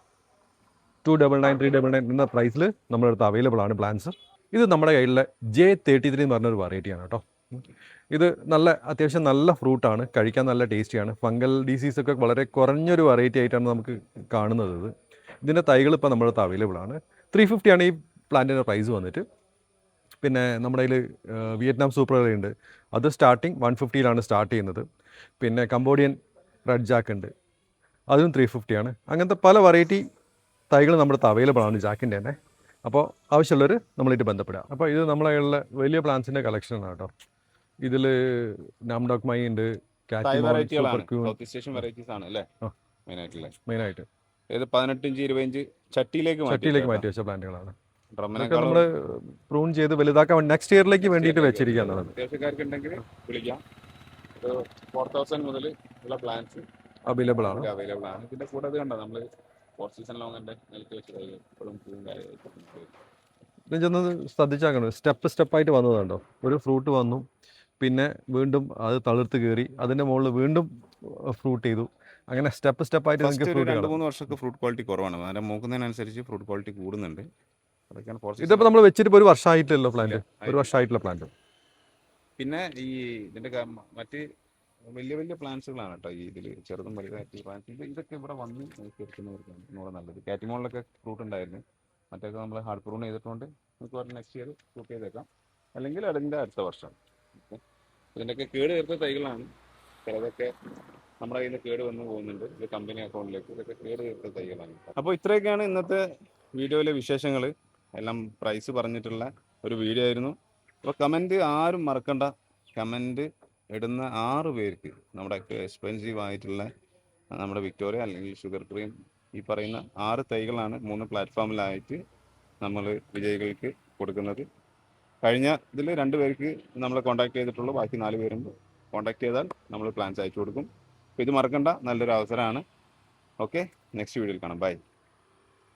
299, 399 എന്ന പ്രൈസിൽ നമ്മുടെ അടുത്ത് അവൈലബിൾ ആണ് പ്ലാന്റ്സ്. ഇത് നമ്മുടെ കയ്യിലെ J33 എന്ന് പറഞ്ഞൊരു വെറൈറ്റിയാണ് കേട്ടോ. ഇത് നല്ല അത്യാവശ്യം നല്ല ഫ്രൂട്ടാണ്, കഴിക്കാൻ നല്ല ടേസ്റ്റിയാണ്. ഫംഗൽ ഡിസീസ് ഒക്കെ വളരെ കുറഞ്ഞൊരു വെറൈറ്റി ആയിട്ടാണ് നമുക്ക് കാണുന്നത്. ഇതിൻ്റെ തൈകൾ ഇപ്പോൾ നമ്മുടെ അടുത്ത് അവൈലബിൾ ആണ്. 350 ആണ് ഈ പ്ലാന്റിൻ്റെ പ്രൈസ് വന്നിട്ട്. പിന്നെ നമ്മുടെ കയ്യിൽ വിയറ്റ്നാം സൂപ്പർ ഉണ്ട്, അത് സ്റ്റാർട്ടിങ് 150 സ്റ്റാർട്ട് ചെയ്യുന്നത്. പിന്നെ കംബോഡിയൻ റെഡ് ജാക്ക് ഉണ്ട്, അതും 350 ആണ്. അങ്ങനത്തെ പല വെറൈറ്റി തൈകൾ നമ്മുടെ അടുത്ത് അവൈലബിൾ ആണ് ജാക്കിൻ്റെ തന്നെ. അപ്പോൾ ആവശ്യമുള്ളവർ നമ്മളായിട്ട് ബന്ധപ്പെടുക. അപ്പോൾ ഇത് നമ്മളെ കയ്യിലുള്ള വലിയ പ്ലാന്റ്സിൻ്റെ കളക്ഷനാണ് കേട്ടോ. ഇതിൽ നാംഡോക് മൈ ഉണ്ട്, മെയിനായിട്ട് 18 ഇഞ്ച് 20 ഇഞ്ച് ചട്ടിയിലേക്ക് മാറ്റി വെച്ച പ്ലാന്റുകളാണ്. നമ്മൾ പ്രൂൺ ചെയ്ത് വലുതാക്കാൻ നെക്സ്റ്റ് ഇയറിലേക്ക് വേണ്ടിയിട്ട് വെച്ചിരിക്കുകയാണ്. അത്യാവശ്യക്കാർക്കുണ്ടെങ്കിൽ വിളിക്കാം. 4000 മുതൽ ഉള്ള പ്ലാന്റ്സ് അവൈലബിൾ ആണ്. ഇതിന്റെ കൂടെ അത് കണ്ടോ, നമ്മൾ 4 സീസൺ ലോങ്ങിന്റെ നിലത്ത് വെച്ചത് ഇപ്പോഴും ചെന്ന് ശ്രദ്ധിച്ചാക്കണം. സ്റ്റെപ്പായിട്ട് വന്നതുണ്ടോ, ഒരു ഫ്രൂട്ട് വന്നു, പിന്നെ വീണ്ടും അത് തളിർത്ത് കയറി, അതിൻ്റെ മുകളിൽ വീണ്ടും ഫ്രൂട്ട് ചെയ്തു. അങ്ങനെ സ്റ്റെപ്പായിട്ട് നിങ്ങൾക്ക് ഫ്രൂട്ട് 2-3 വർഷമൊക്കെ ഫ്രൂട്ട് ക്വാളിറ്റി കുറവാണ്. അതിനെ നോക്കുന്നതിനനുസരിച്ച് ഫ്രൂട്ട് ക്വാളിറ്റി കൂടുന്നുണ്ട്. ഇതിപ്പോൾ നമ്മൾ വെച്ചിട്ട് ഇപ്പോൾ 1 വർഷമായിട്ടില്ലല്ലോ പ്ലാന്റ്, 1 വർഷമായിട്ടുള്ള പ്ലാന്റ്. പിന്നെ ഈ ഇതിന്റെ മറ്റ് വലിയ പ്ലാന്റ്സുകളാണ് കേട്ടോ ഈ ഇതിൽ, ചെറുതും വലുതായിട്ട് പ്ലാന്റ്സ്. ഇതൊക്കെ ഇവിടെ വന്ന് എടുക്കുന്നവർക്കാണ് ഇവിടെ നല്ലത്. കാറ്റിമോളിലൊക്കെ ഫ്രൂട്ട് ഉണ്ടായിരുന്നു, മറ്റൊക്കെ നമ്മൾ ഹാർഡ് പ്രൂൺ ചെയ്തിട്ടുണ്ട്. നമുക്ക് പറഞ്ഞ നെക്സ്റ്റ് ഇയർ ഫ്രൂട്ട് ചെയ്തേക്കാം, അല്ലെങ്കിൽ അതിൻ്റെ അടുത്ത വർഷം. ഇതിൻ്റെയൊക്കെ കേട് തീർത്ത തൈകളാണ്. ചിലതൊക്കെ നമ്മുടെ കയ്യിൽ നിന്ന് കേട് വന്ന് പോകുന്നുണ്ട്, ഇത് കമ്പനി അക്കൗണ്ടിലേക്ക്. ഇതൊക്കെ കേട് തീർത്ത തൈകളാണ്. അപ്പോൾ ഇത്രയൊക്കെയാണ് ഇന്നത്തെ വീഡിയോയിലെ വിശേഷങ്ങൾ. എല്ലാം പ്രൈസ് പറഞ്ഞിട്ടുള്ള ഒരു വീഡിയോ ആയിരുന്നു. അപ്പോൾ കമൻറ്റ് ആരും മറക്കണ്ട. കമൻറ്റ് ഇടുന്ന 6 പേർക്ക് നമ്മുടെ എക്സ്പെൻസീവ് ആയിട്ടുള്ള നമ്മുടെ വിക്ടോറിയ അല്ലെങ്കിൽ ഷുഗർ ക്രീം, ഈ പറയുന്ന 6 തൈകളാണ് 3 പ്ലാറ്റ്ഫോമിലായിട്ട് നമ്മൾ വിജയികൾക്ക് കൊടുക്കുന്നത്. കഴിഞ്ഞ ഇതിൽ 2 പേർക്ക് നമ്മൾ കോൺടാക്ട് ചെയ്തിട്ടുള്ളൂ, ബാക്കി 4 പേരും കോൺടാക്ട് ചെയ്താൽ നമ്മൾ പ്ലാൻസ് അയച്ചു കൊടുക്കും. അപ്പോൾ ഇത് മറക്കണ്ട, നല്ലൊരു അവസരമാണ്. ഓക്കെ, നെക്സ്റ്റ് വീഡിയോയിൽ കാണാം. ബൈ.